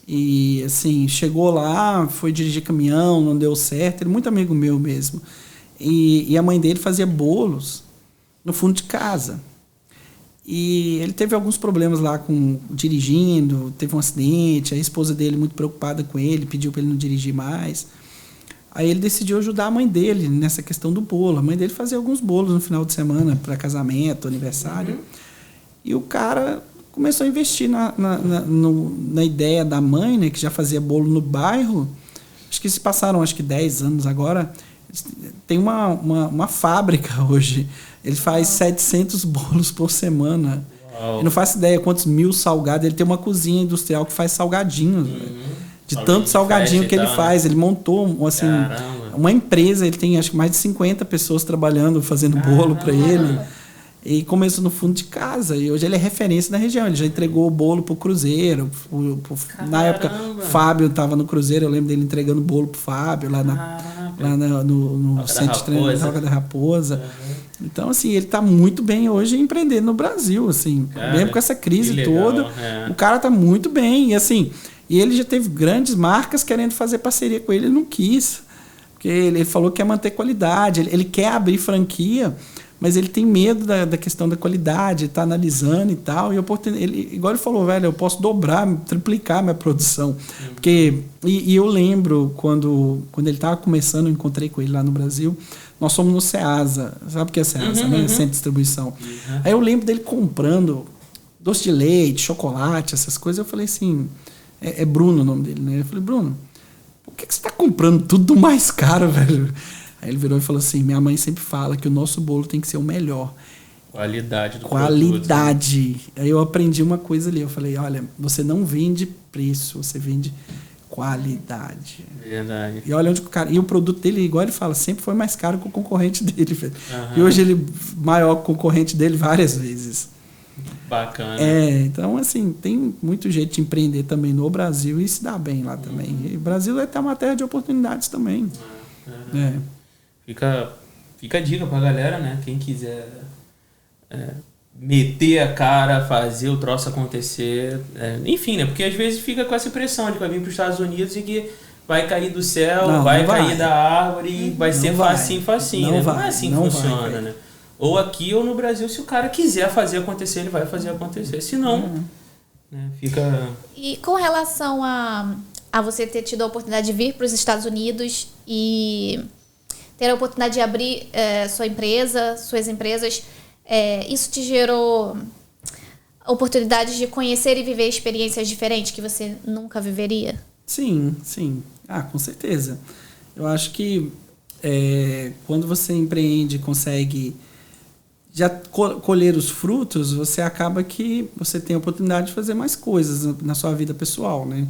e, assim, chegou lá, foi dirigir caminhão, não deu certo. Ele é muito amigo meu mesmo. E a mãe dele fazia bolos no fundo de casa. E ele teve alguns problemas lá dirigindo, teve um acidente, a esposa dele muito preocupada com ele, pediu para ele não dirigir mais. Aí ele decidiu ajudar a mãe dele nessa questão do bolo. A mãe dele fazia alguns bolos no final de semana para casamento, aniversário. E o cara começou a investir na ideia da mãe, né, que já fazia bolo no bairro. Acho que se passaram 10 anos agora. Tem uma fábrica hoje. Ele faz 700 bolos por semana. Eu não faço ideia quantos mil salgados. Ele tem uma cozinha industrial que faz salgadinhos. De tanto salgadinho que ele faz. Ele montou assim, uma empresa. Ele tem acho que mais de 50 pessoas trabalhando, fazendo bolo para ele. E começou no fundo de casa. E hoje ele é referência na região. Ele já entregou o bolo pro Cruzeiro. Na época, o Fábio estava no Cruzeiro. Eu lembro dele entregando bolo pro Fábio lá no centro de treinamento da Roca da Raposa. Então, assim, ele está muito bem hoje empreendendo no Brasil, assim. Mesmo com essa crise toda, o cara está muito bem. E, assim, ele já teve grandes marcas querendo fazer parceria com ele. Ele não quis. Porque ele falou que quer manter qualidade. Ele quer abrir franquia, mas ele tem medo da questão da qualidade, está analisando e tal. E igual ele falou, velho, eu posso dobrar, triplicar minha produção. Porque, e eu lembro, quando ele estava começando, eu encontrei com ele lá no Brasil, nós fomos no Ceasa. Sabe o que é Ceasa, né? Centro de distribuição. Aí eu lembro dele comprando doce de leite, chocolate, essas coisas. Eu falei assim, é Bruno o nome dele, né? Eu falei, Bruno, por que você está comprando tudo mais caro, velho? Aí ele virou e falou assim, minha mãe sempre fala que o nosso bolo tem que ser o melhor. Qualidade do Qualidade. Produto. Aí eu aprendi uma coisa ali. Eu falei, olha, você não vende preço, você vende qualidade. Verdade. E olha onde o cara... E o produto dele, igual ele fala, sempre foi mais caro que o concorrente dele, velho. E hoje ele é maior que o concorrente dele várias vezes. Bacana. Então, assim, tem muito jeito de empreender também no Brasil e se dá bem lá também. E o Brasil é uma terra de oportunidades também. Fica a dica pra galera, né? Quem quiser meter a cara, fazer o troço acontecer. Enfim, né? Porque às vezes fica com essa impressão de que vai vir pros Estados Unidos e que vai cair do céu, vai cair da árvore e vai ser facinho, né? Não é assim que funciona, né? Ou aqui ou no Brasil, se o cara quiser fazer acontecer, ele vai fazer acontecer. Se não, né? Fica... E com relação a você ter tido a oportunidade de vir para os Estados Unidos e ter a oportunidade de abrir suas empresas, isso te gerou oportunidades de conhecer e viver experiências diferentes que você nunca viveria? Sim. Com certeza. Eu acho que quando você empreende, consegue já colher os frutos, você acaba que você tem a oportunidade de fazer mais coisas na sua vida pessoal, né?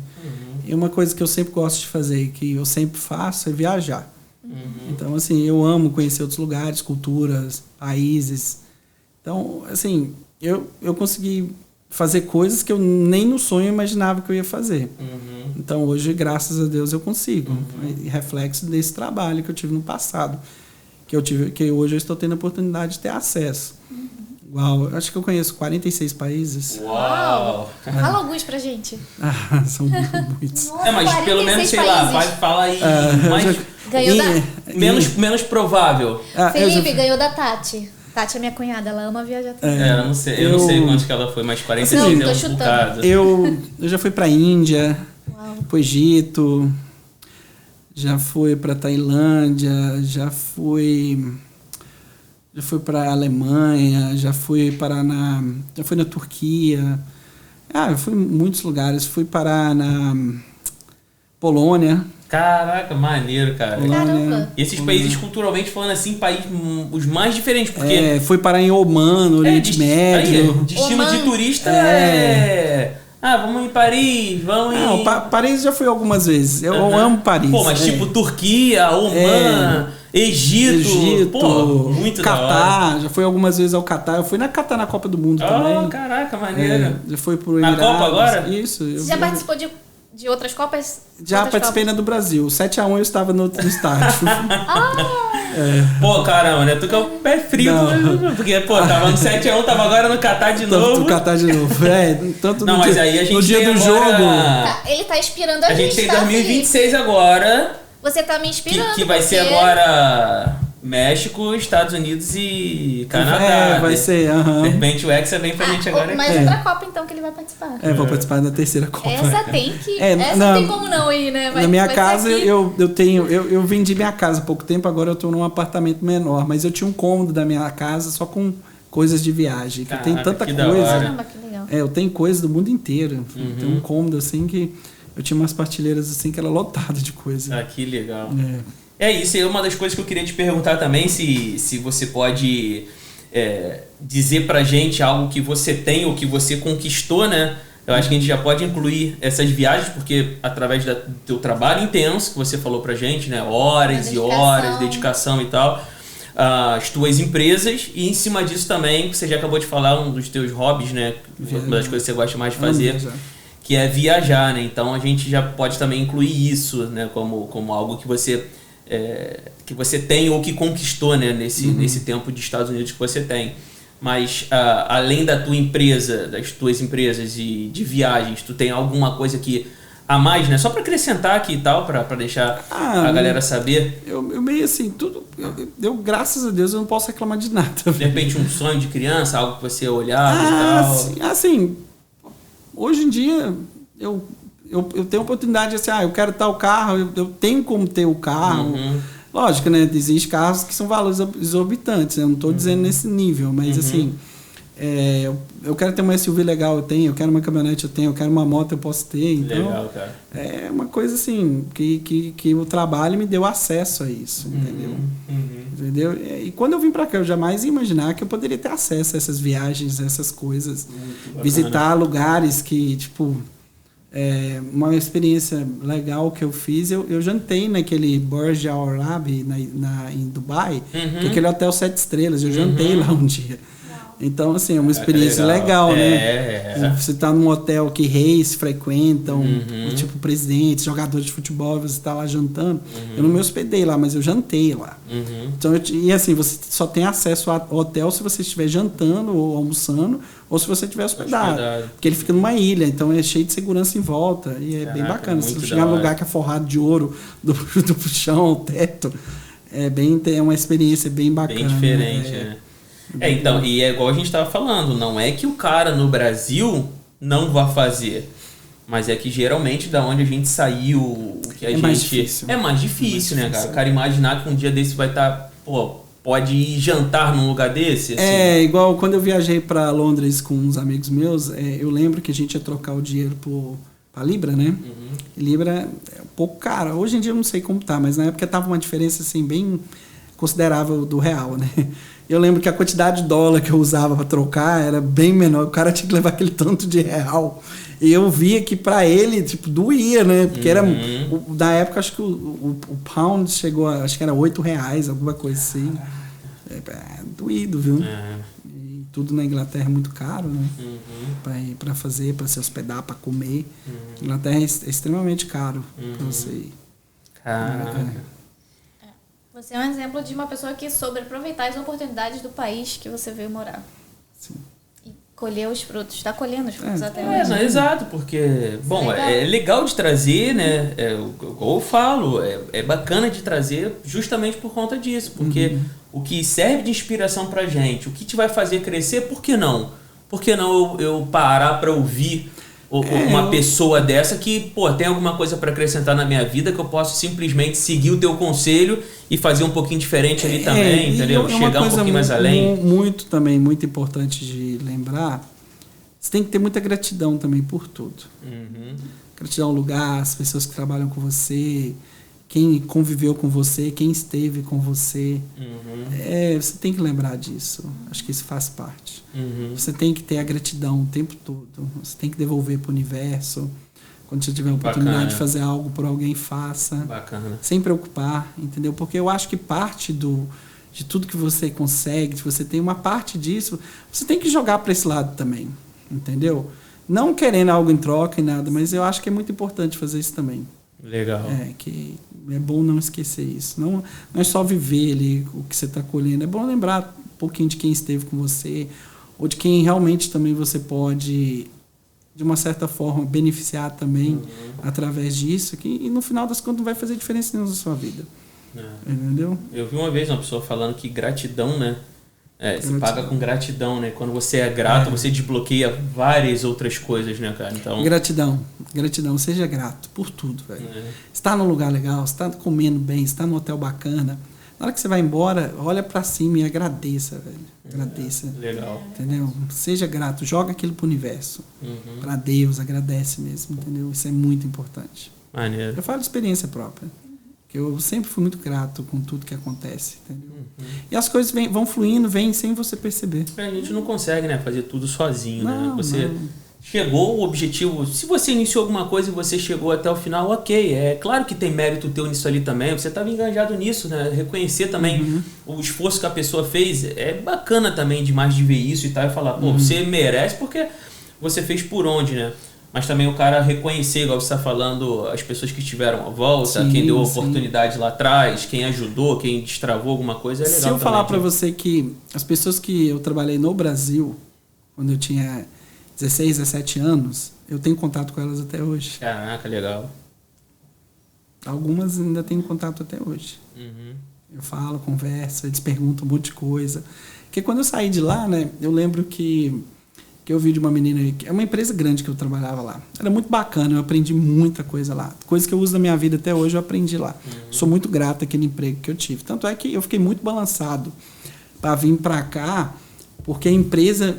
E uma coisa que eu sempre gosto de fazer, que eu sempre faço, é viajar. Então, assim, eu amo conhecer outros lugares, culturas, países. Então, assim, eu consegui fazer coisas que eu nem no sonho imaginava que eu ia fazer. Então, hoje, graças a Deus, eu consigo. Reflexo desse trabalho que eu tive no passado. Que hoje eu estou tendo a oportunidade de ter acesso. Uau, acho que eu conheço 46 países. Uau! Fala alguns pra gente. São muitos. Nossa, mas pelo menos, sei lá, fala aí mais... Menos provável. Felipe ganhou da Tati. Tati é minha cunhada, ela ama viajar também. Eu não sei onde que ela foi, mas 46 tô chutando. Eu já fui pra Índia, pro Egito, já fui para Tailândia, já fui para Alemanha, já fui na Turquia. Eu fui em muitos lugares. Fui parar na Polônia. Caraca, maneiro, cara. Caramba. E esses países, culturalmente falando assim, os mais diferentes, porque... fui parar em Oman, no Oriente Médio. Destino Oman. de turista vamos em Paris, vamos em... Paris já fui algumas vezes. Eu amo Paris. Pô, mas tipo Turquia, Oman, Egito. Pô, muito da hora. Catar, já fui algumas vezes ao Catar. Eu fui na Catar na Copa do Mundo também. Caraca, maneiro. Já fui pro Na Emirados. Copa agora? Isso. Você já participou de outras Copas? Já participei na do Brasil. 7-1 eu estava no estádio. Pô, caramba, né? Tu que é o pé frio. Porque, pô, tava no 7-1, tava agora no Catar de novo. No Catar de novo. Tanto Não, mas aí a gente no dia tem do agora... jogo. Ele tá inspirando a gente. A gente tem tá, 2026 agora. Você tá me inspirando. Que vai ser porque- agora México, Estados Unidos e Canadá. Vai ser. De repente o Hexa vem pra gente agora. Mas outra Copa, então, que ele vai participar. Vou participar da terceira Copa. Essa tem que... essa na- não tem como não ir, né? Na minha Vai casa, ser aqui. eu vendi minha casa há pouco tempo, agora eu tô num apartamento menor, mas eu tinha um cômodo da minha casa só com coisas de viagem, que eu tenho tanta que da coisa. hora. Caramba, que legal. Eu tenho coisas do mundo inteiro. Tem um cômodo assim que eu tinha umas partilheiras assim que era lotada de coisa. Que legal. É isso, é uma das coisas que eu queria te perguntar também, se você pode dizer pra gente algo que você tem ou que você conquistou, né? Eu acho que a gente já pode incluir essas viagens, porque através do teu trabalho intenso, que você falou pra gente, né? Horas e horas, dedicação e tal, as tuas empresas, e em cima disso também, você já acabou de falar, um dos teus hobbies, né? Uma das coisas que você gosta mais de fazer, que é viajar, né? Então a gente já pode também incluir isso, né? Como algo que você tem ou que conquistou, né? Nesse tempo de Estados Unidos que você tem. Mas além da tua empresa, das tuas empresas e de viagens, tu tem alguma coisa que a mais, né? Só para acrescentar aqui e tal, para deixar a galera saber. Eu meio assim, tudo. Graças a Deus, eu não posso reclamar de nada. De repente, um sonho de criança, algo que você olhava e tal. Sim, assim, hoje em dia, eu tenho oportunidade assim, eu quero tal carro, eu tenho como ter o carro. Lógico, né? Existem carros que são valores exorbitantes, eu não estou dizendo nesse nível, mas assim, eu quero ter uma SUV legal, eu quero uma caminhonete, eu quero uma moto, eu posso ter. Então, legal, cara. É uma coisa assim, que o trabalho me deu acesso a isso, entendeu? E quando eu vim para cá, eu jamais ia imaginar que eu poderia ter acesso a essas viagens, a essas coisas. Visitar lugares que, tipo... uma experiência legal que eu fiz, eu jantei naquele Burj Al Arab em Dubai, que é aquele hotel 7 estrelas, eu jantei lá um dia. Então, assim, é uma experiência legal, né? Você tá num hotel que reis frequentam, tipo presidentes, jogadores de futebol, você tá lá jantando. Eu não me hospedei lá, mas eu jantei lá. Então, e assim, você só tem acesso ao hotel se você estiver jantando ou almoçando, ou se você estiver hospedado. Porque ele fica numa ilha, então é cheio de segurança em volta. E é bem bacana. Se você chegar num lugar que é forrado de ouro do chão ao teto, é uma experiência bem bacana. Bem diferente, né? Então, e é igual a gente estava falando, não é que o cara no Brasil não vá fazer, mas é que geralmente da onde a gente saiu, o que a gente... mais difícil. É mais difícil, né, cara? O cara imaginar que um dia desse vai estar, pode ir jantar num lugar desse? Assim. Igual quando eu viajei para Londres com uns amigos meus, eu lembro que a gente ia trocar o dinheiro para Libra, né? E Libra é um pouco caro. Hoje em dia eu não sei como tá, mas na época tava uma diferença assim bem considerável do real, né? Eu lembro que a quantidade de dólar que eu usava para trocar era bem menor. O cara tinha que levar aquele tanto de real. E eu via que para ele, tipo, doía, né? Porque era... Na época, acho que o pound chegou a... Acho que era R$8, alguma coisa assim. Doído, viu? E tudo na Inglaterra é muito caro, né? Para fazer, para se hospedar, para comer. Inglaterra é extremamente caro para você ir. Caraca. Você é um exemplo de uma pessoa que soube aproveitar as oportunidades do país que você veio morar. Sim. E colher os frutos. Está colhendo os frutos até hoje. Não, exato, porque... Bom, é legal de trazer, né? Como eu falo, é bacana de trazer justamente por conta disso. Porque o que serve de inspiração pra gente, o que te vai fazer crescer, por que não? Por que não eu parar pra ouvir uma pessoa dessa que, pô, tem alguma coisa para acrescentar na minha vida que eu posso simplesmente seguir o teu conselho e fazer um pouquinho diferente ali também, entendeu? Chegar um pouquinho mais além. Muito importante de lembrar, você tem que ter muita gratidão também por tudo. Gratidão ao lugar, as pessoas que trabalham com você, quem conviveu com você, quem esteve com você. Você tem que lembrar disso. Acho que isso faz parte. Você tem que ter a gratidão o tempo todo. Você tem que devolver para o universo. Quando você tiver a oportunidade de fazer algo por alguém, faça. Bacana. Sem preocupar, entendeu? Porque eu acho que parte de tudo que você consegue, se você tem uma parte disso, você tem que jogar para esse lado também. Entendeu? Não querendo algo em troca e nada, mas eu acho que é muito importante fazer isso também. Legal. Que é bom não esquecer isso. Não é só viver ali o que você está colhendo. É bom lembrar um pouquinho de quem esteve com você, ou de quem realmente também você pode, de uma certa forma, beneficiar também através disso, e no final das contas não vai fazer diferença nenhuma na sua vida. Entendeu? Eu vi uma vez uma pessoa falando que gratidão, né? Você paga com gratidão, né? Quando você é grato, você desbloqueia várias outras coisas, né, cara? Então... Gratidão, seja grato por tudo, velho. Você tá num lugar legal, você tá comendo bem, você tá num hotel bacana. Na hora que você vai embora, olha pra cima e agradeça, velho. Agradeça. Legal. Entendeu? Seja grato, joga aquilo pro universo. Pra Deus, agradece mesmo, entendeu? Isso é muito importante. Maneiro. Eu falo de experiência própria. Eu sempre fui muito grato com tudo que acontece, entendeu? E as coisas vão fluindo, vêm sem você perceber. A gente não consegue, né, fazer tudo sozinho, né? Você chegou ao objetivo. Se você iniciou alguma coisa e você chegou até o final, ok. É claro que tem mérito teu nisso ali também. Você estava engajado nisso, né? Reconhecer também o esforço que a pessoa fez. É bacana também demais de ver isso e tal. E falar, pô, você merece porque você fez por onde, né? Mas também o cara reconhecer, igual você está falando, as pessoas que estiveram à volta, quem deu oportunidade lá atrás, quem ajudou, quem destravou alguma coisa, é legal. Se eu falar para você que as pessoas que eu trabalhei no Brasil, quando eu tinha 16, 17 anos, eu tenho contato com elas até hoje. Caraca, legal. Algumas ainda tenho contato até hoje. Eu falo, converso, eles perguntam um monte de coisa. Porque quando eu saí de lá, né, eu lembro que eu vi de uma menina, é uma empresa grande que eu trabalhava lá. Era muito bacana, eu aprendi muita coisa lá. Coisa que eu uso na minha vida até hoje, eu aprendi lá. Sou muito grato àquele emprego que eu tive. Tanto é que eu fiquei muito balançado para vir para cá, porque a empresa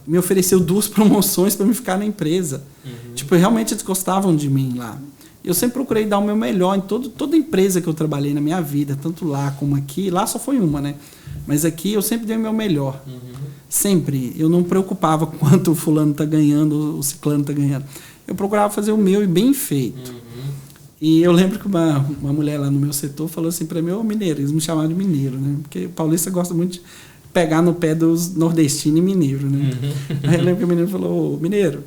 me ofereceu 2 promoções para me ficar na empresa. Tipo, realmente eles gostavam de mim lá. Eu sempre procurei dar o meu melhor em toda empresa que eu trabalhei na minha vida, tanto lá como aqui. Lá só foi uma, né? Mas aqui eu sempre dei o meu melhor. Sempre. Eu não me preocupava com quanto o fulano tá ganhando, o ciclano tá ganhando. Eu procurava fazer o meu e bem feito. E eu lembro que uma mulher lá no meu setor falou assim para mim, ô mineiro, eles me chamavam de mineiro, né? Porque o paulista gosta muito de pegar no pé dos nordestinos e mineiro, né? Aí eu lembro que o mineiro falou, ô mineiro,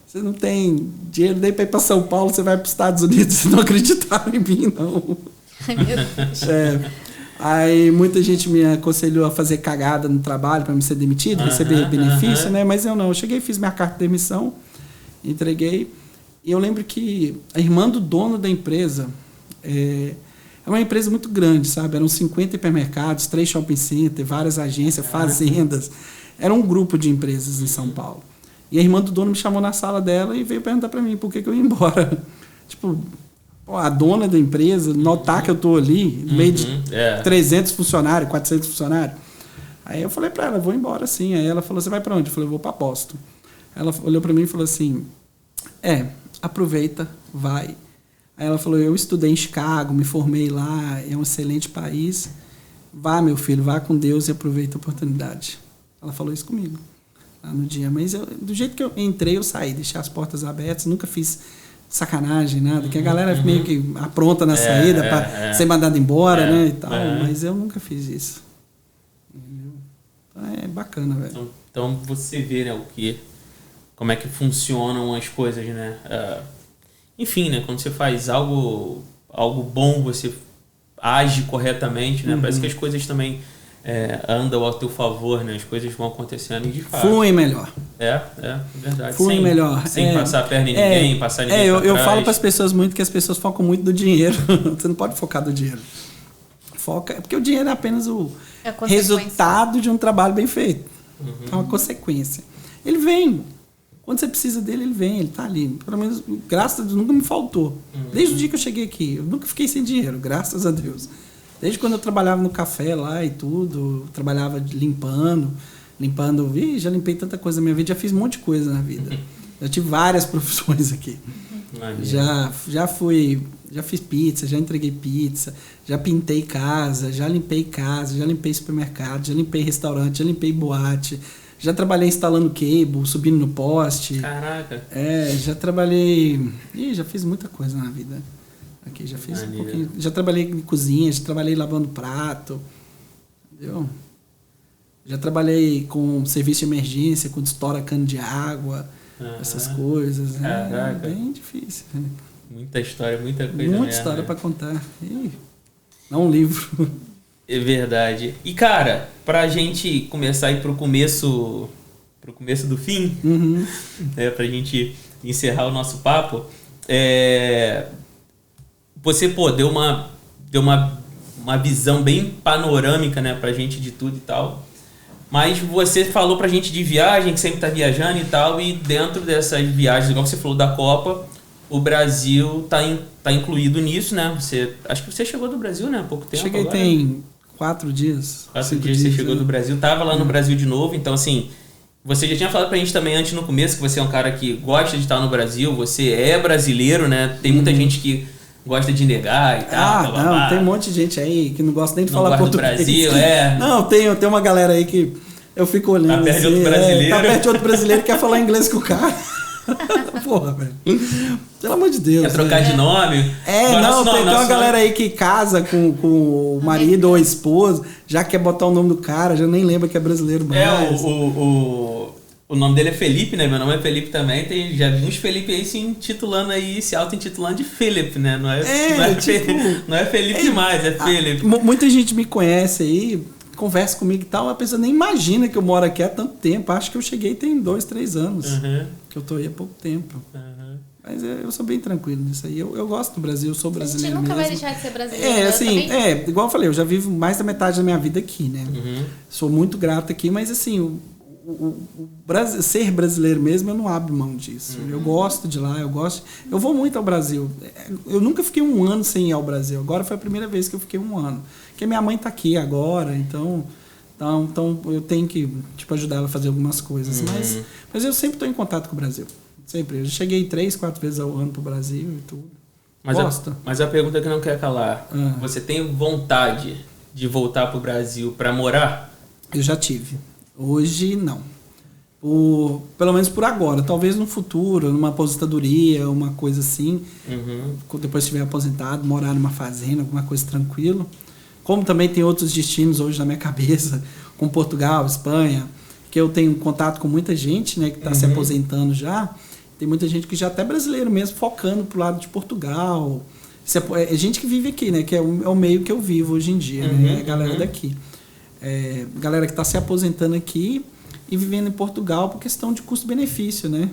você não tem dinheiro nem para ir para São Paulo, você vai para os Estados Unidos, você não acreditava em mim, não. Ai, meu Deus. Aí muita gente me aconselhou a fazer cagada no trabalho para me ser demitido, receber benefício, né? Mas eu não. Eu cheguei, fiz minha carta de demissão, entreguei. E eu lembro que a irmã do dono da empresa é uma empresa muito grande, sabe? Eram 50 hipermercados, 3 shopping centers, várias agências, fazendas. Era um grupo de empresas em São Paulo. E a irmã do dono me chamou na sala dela e veio perguntar para mim por que eu ia embora. Tipo, a dona da empresa notar que eu tô ali, no meio de 300 funcionários, 400 funcionários. Aí eu falei para ela, vou embora sim. Aí ela falou, você vai para onde? Eu falei, vou para Boston. Ela olhou para mim e falou assim, aproveita, vai. Aí ela falou, eu estudei em Chicago, me formei lá, é um excelente país. Vá, meu filho, vá com Deus e aproveita a oportunidade. Ela falou isso comigo lá no dia. Mas do jeito que eu entrei, eu saí, deixei as portas abertas, nunca fiz sacanagem, nada, que a galera meio que apronta na saída para ser mandado embora, né, e tal, mas eu nunca fiz isso. Então é bacana, velho. Então você vê, né, como é que funcionam as coisas, né? Enfim, né, quando você faz algo bom, você age corretamente, né? Parece que as coisas também andam ao teu favor, né? As coisas vão acontecendo e de fato... Fluem melhor. É verdade. Fluem melhor. Sem passar a perna em ninguém, passar ninguém pra trás. Eu falo para as pessoas muito que as pessoas focam muito do dinheiro. Você não pode focar do dinheiro. Porque o dinheiro é apenas o resultado de um trabalho bem feito. É uma consequência. Ele vem Quando você precisa dele, ele vem, ele tá ali. Pelo menos, graças a Deus, nunca me faltou. Desde o dia que eu cheguei aqui, eu nunca fiquei sem dinheiro, graças a Deus. Desde quando eu trabalhava no café lá e tudo, eu trabalhava limpando, já limpei tanta coisa na minha vida, já fiz um monte de coisa na vida. Já tive várias profissões aqui. Já fiz pizza, já entreguei pizza, já pintei casa, já limpei supermercado, já limpei restaurante, já limpei boate, já trabalhei instalando cable, subindo no poste. Caraca. Já trabalhei... já fiz muita coisa na vida. Aqui já fiz um pouquinho. Já trabalhei em cozinha, já trabalhei lavando prato. Entendeu? Já trabalhei com serviço de emergência, quando estoura cano de água, essas coisas. Caraca. É bem difícil. Muita história, muita coisa. Muita história para contar. É um livro. É verdade. E, cara, pra gente começar a ir pro começo do fim, pra gente encerrar o nosso papo, você, deu uma visão bem panorâmica, né, pra gente de tudo e tal. Mas você falou pra gente de viagem, que sempre tá viajando e tal, e dentro dessas viagens, igual você falou da Copa, o Brasil tá incluído nisso, né? Acho que você chegou do Brasil, né? Há pouco tempo. Cheguei agora, tem 4 dias. 4 dias você chegou do Brasil, tava lá no Brasil de novo, então assim, você já tinha falado pra gente também antes no começo que você é um cara que gosta de estar no Brasil, você é brasileiro, né? Tem muita gente que gosta de negar e tal. Tem um monte de gente aí que não gosta nem de falar português. Do Brasil, Não, tem uma galera aí que eu fico olhando. Tá perto de outro brasileiro. Tá perto de outro brasileiro que quer falar inglês com o cara. Porra, velho. Pelo amor de Deus. Quer trocar de nome? Tem uma galera aí que casa com o marido ou a esposa, já quer botar o nome do cara, já nem lembra que é brasileiro mais. O nome dele é Felipe, né? Meu nome é Felipe também. Já vi uns Felipe aí se auto-intitulando de Felipe, né? Não é Felipe mais, é Felipe. Muita gente me conhece aí, conversa comigo e tal, a pessoa nem imagina que eu moro aqui há tanto tempo. Acho que eu cheguei tem 2, 3 anos. Que eu tô aí há pouco tempo. Mas eu sou bem tranquilo nisso aí. Eu gosto do Brasil, eu sou brasileiro mesmo. A gente nunca vai deixar de ser brasileiro. Igual eu falei, eu já vivo mais da metade da minha vida aqui, né? Sou muito grato aqui, mas assim, ser brasileiro mesmo, eu não abro mão disso. Eu gosto de lá, eu vou muito ao Brasil. Eu nunca fiquei 1 ano sem ir ao Brasil. Agora foi a primeira vez que eu fiquei 1 ano. Porque minha mãe tá aqui agora, então eu tenho que ajudar ela a fazer algumas coisas. Mas eu sempre estou em contato com o Brasil. Sempre. Eu cheguei 3, 4 vezes ao ano pro Brasil e tudo. Mas a pergunta que não quer calar. Você tem vontade de voltar pro Brasil para morar? Eu já tive. Hoje, não. Pelo menos por agora. Talvez no futuro, numa aposentadoria, uma coisa assim. Depois estiver aposentado, morar numa fazenda, alguma coisa tranquila. Como também tem outros destinos hoje na minha cabeça, como Portugal, Espanha, que eu tenho contato com muita gente, né, que está se aposentando já. Tem muita gente que já até brasileiro mesmo, focando pro lado de Portugal. É gente que vive aqui, né, que é o meio que eu vivo hoje em dia, né, a galera daqui. Galera que está se aposentando aqui e vivendo em Portugal por questão de custo-benefício, né?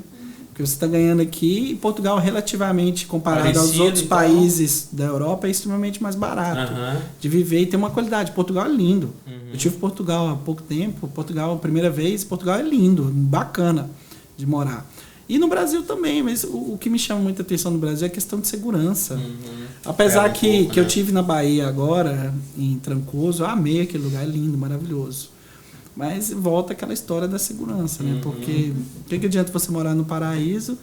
Porque você está ganhando aqui e Portugal, relativamente, comparado aos outros países da Europa, é extremamente mais barato de viver e ter uma qualidade. Portugal é lindo. Eu tive Portugal há pouco tempo. Portugal, a primeira vez, Portugal é lindo, bacana de morar. E no Brasil também, mas o que me chama muita atenção no Brasil é a questão de segurança. Apesar que eu tive na Bahia agora, em Trancoso, eu amei aquele lugar, é lindo, maravilhoso. Mas volta aquela história da segurança, né? Porque o que adianta você morar no paraíso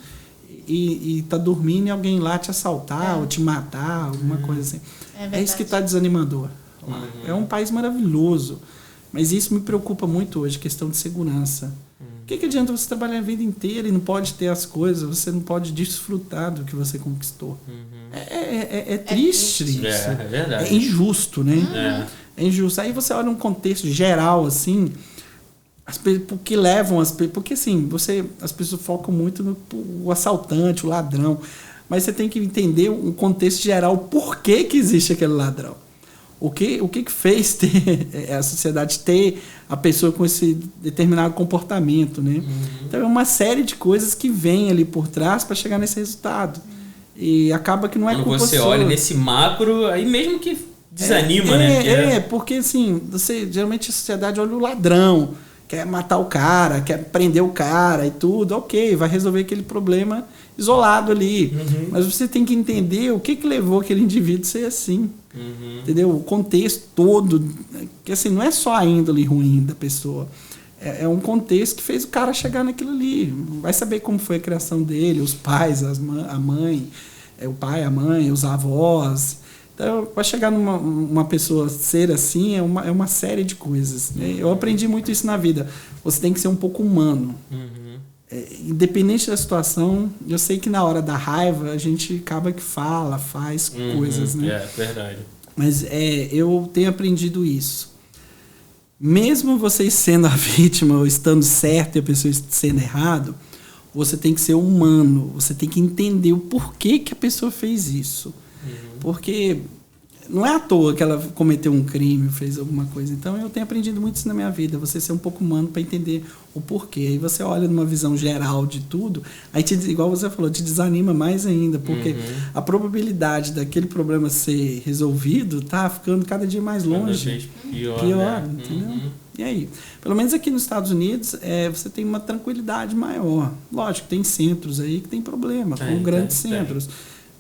e tá dormindo e alguém lá te assaltar ou te matar, alguma coisa assim. É isso que tá desanimador. É um país maravilhoso, mas isso me preocupa muito hoje, questão de segurança. O que adianta você trabalhar a vida inteira e não pode ter as coisas, você não pode desfrutar do que você conquistou. É triste isso. É verdade. É injusto, né? É injusto. Aí você olha um contexto geral, assim, porque levam as pessoas... Porque, assim, as pessoas focam muito no assaltante, o ladrão. Mas você tem que entender um contexto geral, por que existe aquele ladrão. O que fez a sociedade ter a pessoa com esse determinado comportamento, né? Então, é uma série de coisas que vem ali por trás para chegar nesse resultado. E acaba que não é culpa sua. Quando você olha nesse macro, aí mesmo que desanima, né? Porque assim, geralmente a sociedade olha o ladrão quer matar o cara, quer prender o cara e tudo, ok, vai resolver aquele problema isolado ali. Mas você tem que entender o que levou aquele indivíduo a ser assim. Entendeu? O contexto todo, que assim, não é só a índole ruim da pessoa, é um contexto que fez o cara chegar naquilo ali. Vai saber como foi a criação dele, os pais, a mãe, o pai, a mãe, os avós. Então, para chegar numa pessoa ser assim, é uma série de coisas. Né? Eu aprendi muito isso na vida. Você tem que ser um pouco humano. Independente da situação, eu sei que na hora da raiva a gente acaba que fala, faz coisas. Né? É verdade. Mas eu tenho aprendido isso. Mesmo você sendo a vítima ou estando certo e a pessoa sendo errado, você tem que ser humano. Você tem que entender o porquê que a pessoa fez isso. Porque não é à toa que ela cometeu um crime, fez alguma coisa. Então eu tenho aprendido muito isso na minha vida, você ser um pouco humano para entender o porquê. Aí você olha numa visão geral de tudo, aí igual você falou, te desanima mais ainda, porque a probabilidade daquele problema ser resolvido tá ficando cada dia mais longe. Pior, né? Entendeu? E aí? Pelo menos aqui nos Estados Unidos, você tem uma tranquilidade maior. Lógico, tem centros aí que tem problema, com grandes centros.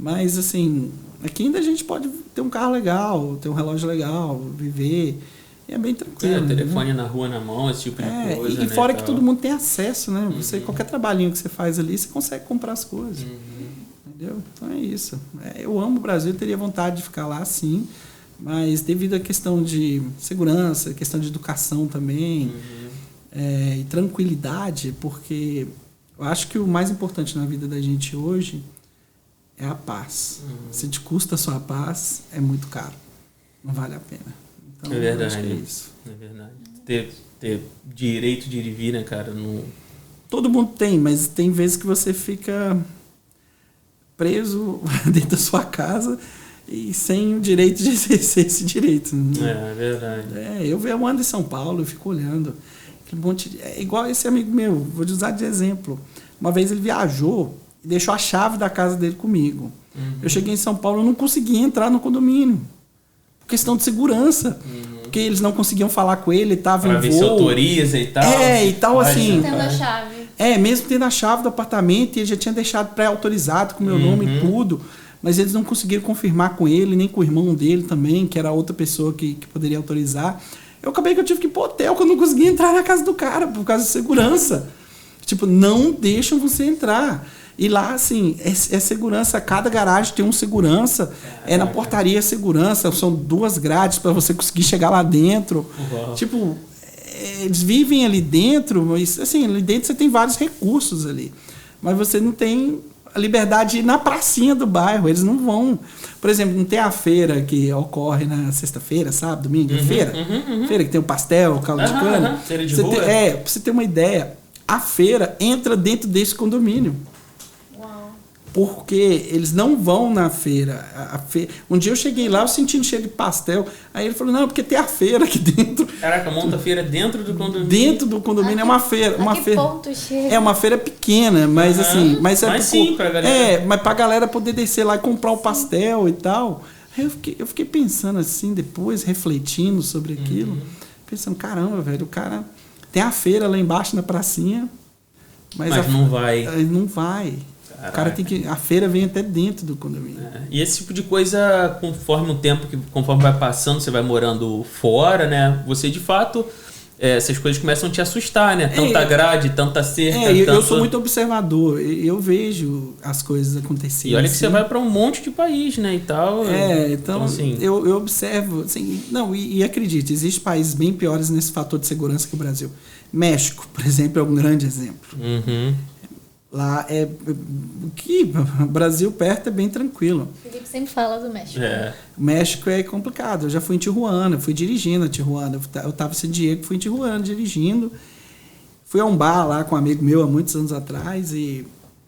Mas, assim, aqui ainda a gente pode ter um carro legal, ter um relógio legal, viver. E é bem tranquilo. Telefone na rua, na mão, esse tipo de coisa. E fora que todo mundo tem acesso, né? Qualquer trabalhinho que você faz ali, você consegue comprar as coisas. Entendeu? Então é isso. Eu amo o Brasil, teria vontade de ficar lá, sim. Mas devido à questão de segurança, questão de educação também, e tranquilidade, porque eu acho que o mais importante na vida da gente hoje é a paz. Se te custa a sua paz, é muito caro. Não vale a pena. Então, é verdade. Eu acho que é isso. É verdade. Ter direito de ir e vir, né, cara? Não... Todo mundo tem, mas tem vezes que você fica preso dentro da sua casa e sem o direito de exercer esse direito. É verdade. Eu ando em São Paulo, eu fico olhando. Aquele monte é igual esse amigo meu, vou te usar de exemplo. Uma vez ele viajou e deixou a chave da casa dele comigo. Eu cheguei em São Paulo e não conseguia entrar no condomínio. Por questão de segurança. Porque eles não conseguiam falar com ele, ele estava em voo. Pra ver se autoriza e tal. E tal, assim. Tendo a chave. Mesmo tendo a chave do apartamento, ele já tinha deixado pré-autorizado com o meu nome e tudo. Mas eles não conseguiram confirmar com ele, nem com o irmão dele também, que era outra pessoa que poderia autorizar. Eu acabei que eu tive que ir pro hotel, que eu não conseguia entrar na casa do cara, por causa de segurança. Tipo, não deixam você entrar. E lá, assim, é segurança. Cada garagem tem um segurança. Na portaria segurança. São 2 grades para você conseguir chegar lá dentro. Tipo, eles vivem ali dentro, mas, assim, ali dentro você tem vários recursos ali. Mas você não tem a liberdade de ir na pracinha do bairro. Eles não vão. Por exemplo, não tem a feira que ocorre na sexta-feira, sábado, domingo? Feira que tem o pastel, o caldo de cana. Feira de rua. Pra você ter uma ideia, a feira entra dentro desse condomínio. Porque eles não vão na feira. Um dia eu cheguei lá, eu sentindo cheiro de pastel. Aí ele falou, não, porque tem a feira aqui dentro. Caraca, monta a feira dentro do condomínio. Dentro do condomínio é uma feira. Ponto chega? É uma feira pequena, mas assim... Mas sim, pra galera. Mas pra galera poder descer lá e comprar o pastel e tal. Aí eu fiquei pensando assim, depois, refletindo sobre aquilo. Pensando, caramba, velho, o cara... Tem a feira lá embaixo na pracinha. Mas não vai. Não vai. Caraca. O cara tem que... A feira vem até dentro do condomínio. E esse tipo de coisa, conforme o tempo, conforme vai passando, você vai morando fora, né? Você, de fato, essas coisas começam a te assustar, né? Tanta grade, tanta cerca... Eu sou muito observador. Eu vejo as coisas acontecerem. E olha que você vai para um monte de país, né? E tal. Então assim, eu observo... Assim, e acredite, existem países bem piores nesse fator de segurança que o Brasil. México, por exemplo, é um grande exemplo. Lá o Brasil perto é bem tranquilo. O Felipe sempre fala do México. O México é complicado. Eu já fui em Tijuana, fui dirigindo a Tijuana. Eu estava em San Diego, fui em Tijuana dirigindo. Fui a um bar lá com um amigo meu há muitos anos atrás e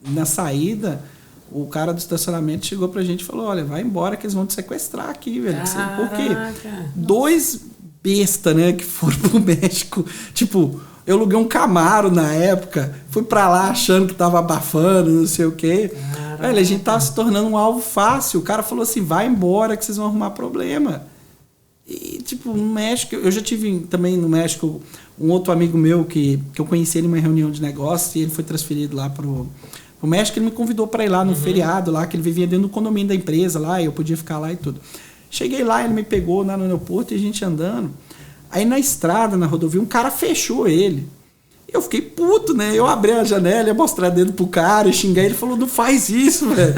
na saída o cara do estacionamento chegou pra gente e falou, olha, vai embora que eles vão te sequestrar aqui, velho. Por quê? 2 bestas, né, que foram pro México, tipo... Eu aluguei um Camaro na época, fui pra lá achando que tava abafando, não sei o quê. Velho, a gente tava se tornando um alvo fácil. O cara falou assim, vai embora que vocês vão arrumar problema. E, tipo, no México, eu já tive também no México Um outro amigo meu que eu conheci ele em uma reunião de negócios e ele foi transferido lá pro México, ele me convidou para ir lá no feriado lá, que ele vivia dentro do condomínio da empresa lá, e eu podia ficar lá e tudo. Cheguei lá, ele me pegou lá no aeroporto e a gente andando. Aí na estrada, na rodovia, um cara fechou ele. Eu fiquei puto, né? Eu abri a janela, ia mostrar dedo pro cara e xingar ele. Ele falou, não faz isso, velho.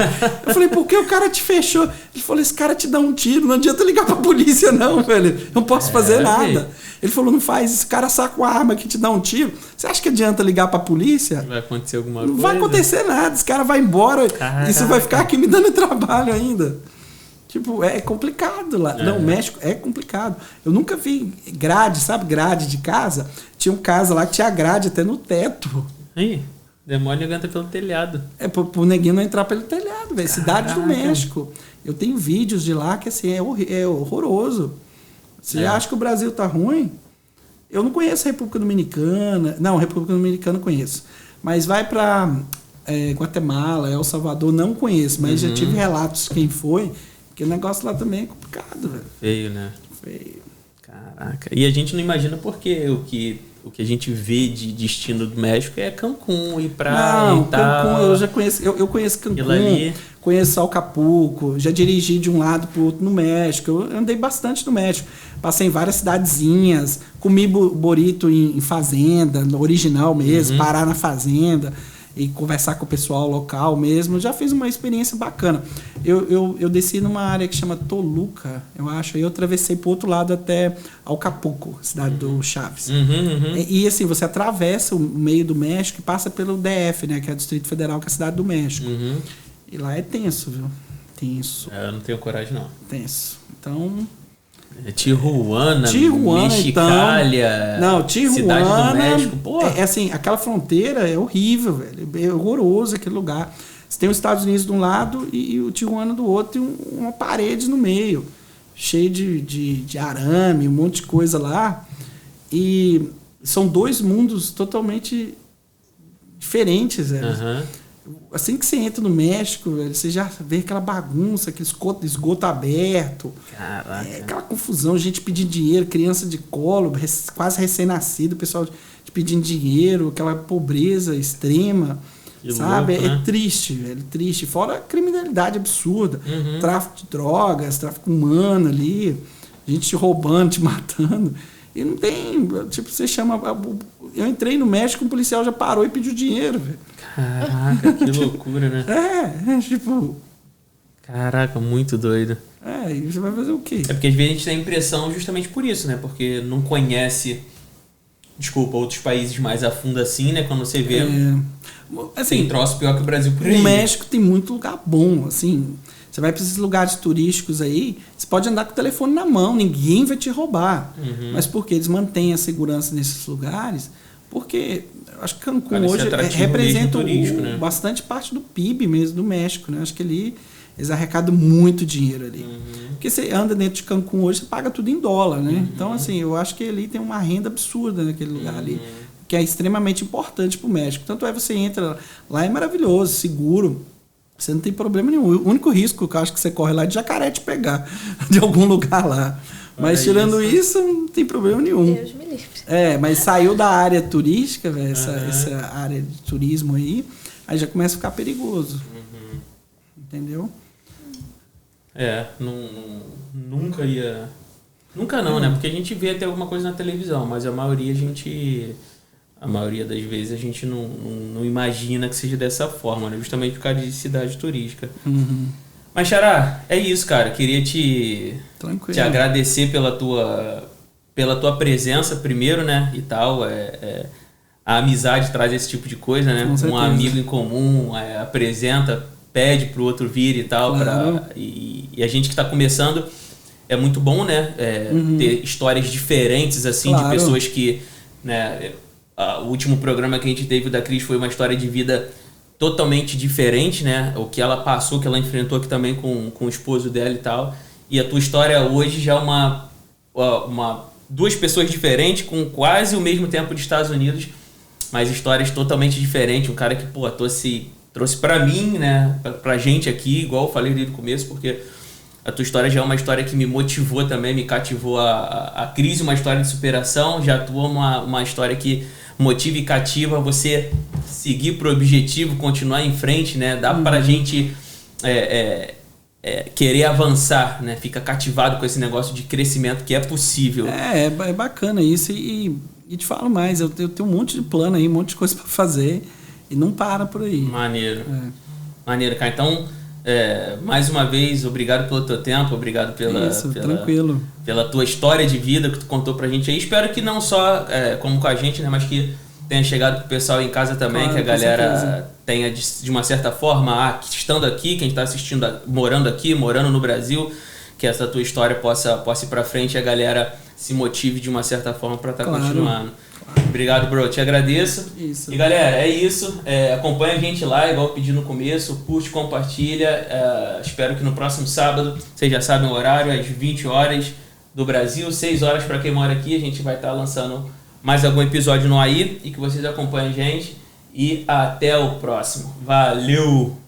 Eu falei, por que o cara te fechou? Ele falou, esse cara te dá um tiro, não adianta ligar pra polícia não, velho. Eu não posso fazer nada. Véio. Ele falou, não faz isso, o cara saca uma arma que te dá um tiro. Você acha que adianta ligar pra polícia? Vai acontecer alguma coisa? Não vai acontecer nada, esse cara vai embora. Caraca. E você vai ficar aqui me dando trabalho ainda. Tipo, é complicado lá. Não, o México é complicado. Eu nunca vi grade, sabe? Grade de casa. Tinha um casa lá que tinha grade até no teto. Aí, demônio entra pelo telhado. É pro neguinho não entrar pelo telhado, velho. Cidade do México. Eu tenho vídeos de lá que, assim, é horroroso. Você acha que o Brasil tá ruim? Eu não conheço a República Dominicana. Não, a República Dominicana eu conheço. Mas vai pra Guatemala, El Salvador, não conheço. Mas já tive relatos quem foi. Porque o negócio lá também é complicado, velho. Feio, né? Feio. Caraca. E a gente não imagina porque o que a gente vê de destino do México é Cancún e praia e tal. Cancún, eu já conheço. Eu conheço Cancún, conheço Acapulco, já dirigi de um lado pro outro no México. Eu andei bastante no México. Passei em várias cidadezinhas, comi burrito em fazenda, no original mesmo, parar na fazenda e conversar com o pessoal local mesmo. Eu já fiz uma experiência bacana. Eu desci numa área que chama Toluca, eu acho, aí eu atravessei pro outro lado até Acapulco, cidade do Chaves. E assim, você atravessa o meio do México e passa pelo DF, né, que é o Distrito Federal, que é a cidade do México. E lá é tenso, viu? Tenso. Eu não tenho coragem, não. Tenso. Então... Tijuana, Mexicália, então, não, Tijuana, cidade do México, pô. É assim, aquela fronteira é horrível, velho, é horroroso aquele lugar. Você tem os Estados Unidos de um lado e o Tijuana do outro, e uma parede no meio, cheio de arame, um monte de coisa lá. E são dois mundos totalmente diferentes, velho. Assim que você entra no México, velho, você já vê aquela bagunça, aquele esgoto aberto. Caraca. Aquela confusão, gente pedindo dinheiro, criança de colo, quase recém-nascido, pessoal pedindo dinheiro, aquela pobreza extrema. Que sabe? Louco, né? É triste, velho, triste. Fora a criminalidade absurda. Tráfico de drogas, tráfico humano ali, gente te roubando, te matando. E não tem, tipo, você chama... Eu entrei no México, um policial já parou e pediu dinheiro, velho. Caraca, que loucura, né? Tipo... Caraca, muito doido. E você vai fazer o quê? É porque às vezes a gente tem a impressão justamente por isso, né? Porque não conhece, outros países mais a fundo assim, né? Quando você vê... Assim, tem troço pior que o Brasil por aí. O México tem muito lugar bom, assim... Você vai para esses lugares turísticos aí, você pode andar com o telefone na mão, ninguém vai te roubar. Mas por que eles mantêm a segurança nesses lugares? Porque eu acho que Cancún hoje representa né? Bastante parte do PIB mesmo do México, né? Acho que eles arrecadam muito dinheiro ali. Porque você anda dentro de Cancún hoje, você paga tudo em dólar, né? Então, assim, eu acho que ali tem uma renda absurda naquele lugar ali, que é extremamente importante para o México. Tanto é você entra lá, é maravilhoso, seguro. Você não tem problema nenhum. O único risco que eu acho que você corre lá é de jacaré te pegar de algum lugar lá. Mas tirando isso, não tem problema nenhum. Deus me livre. Mas saiu da área turística, véio, essa área de turismo aí já começa a ficar perigoso. Entendeu? Nunca ia... Nunca não, né? Porque a gente vê até alguma coisa na televisão, mas a maioria das vezes a gente não imagina que seja dessa forma, né? Justamente por causa de cidade turística. Mas, Xará, é isso, cara. Queria te agradecer pela tua presença primeiro, né? E tal. A amizade traz esse tipo de coisa, né? Um amigo em comum apresenta, pede pro outro vir e tal. Claro. E a gente que está começando, é muito bom, né? Ter histórias diferentes, assim, de pessoas que... né? O último programa que a gente teve da Cris foi uma história de vida totalmente diferente, né? O que ela passou, que ela enfrentou aqui também com o esposo dela e tal. E a tua história hoje já é duas pessoas diferentes, com quase o mesmo tempo de Estados Unidos, mas histórias totalmente diferentes. Um cara que, trouxe pra mim, né? Pra gente aqui, igual eu falei desde o começo, porque A tua história já é uma história que me motivou também, me cativou a crise, uma história de superação. Já tua uma história que motiva e cativa você seguir pro objetivo, continuar em frente, né? Dá pra gente querer avançar, né? Fica cativado com esse negócio de crescimento que é possível. É bacana isso. E te falo mais, eu tenho um monte de plano aí, um monte de coisa pra fazer e não para por aí. Maneiro. Maneiro, cara. Então, mais uma vez, obrigado pelo teu tempo, obrigado tranquilo. Pela tua história de vida que tu contou pra gente aí. Espero que não só como com a gente, né? Mas que tenha chegado pro pessoal em casa também, claro, que a galera tenha, de uma certa forma, estando aqui, quem está assistindo, morando aqui, morando no Brasil, que essa tua história possa ir pra frente e a galera se motive de uma certa forma para estar continuando. Claro. Obrigado, bro. Te agradeço. Isso. E galera, é isso. Acompanha a gente lá, igual eu pedi no começo. Curte, compartilha. Espero que no próximo sábado, vocês já sabem o horário, às 20 horas do Brasil, 6 horas para quem mora aqui. A gente vai estar lançando mais algum episódio no aí e que vocês acompanhem a gente. E até o próximo. Valeu!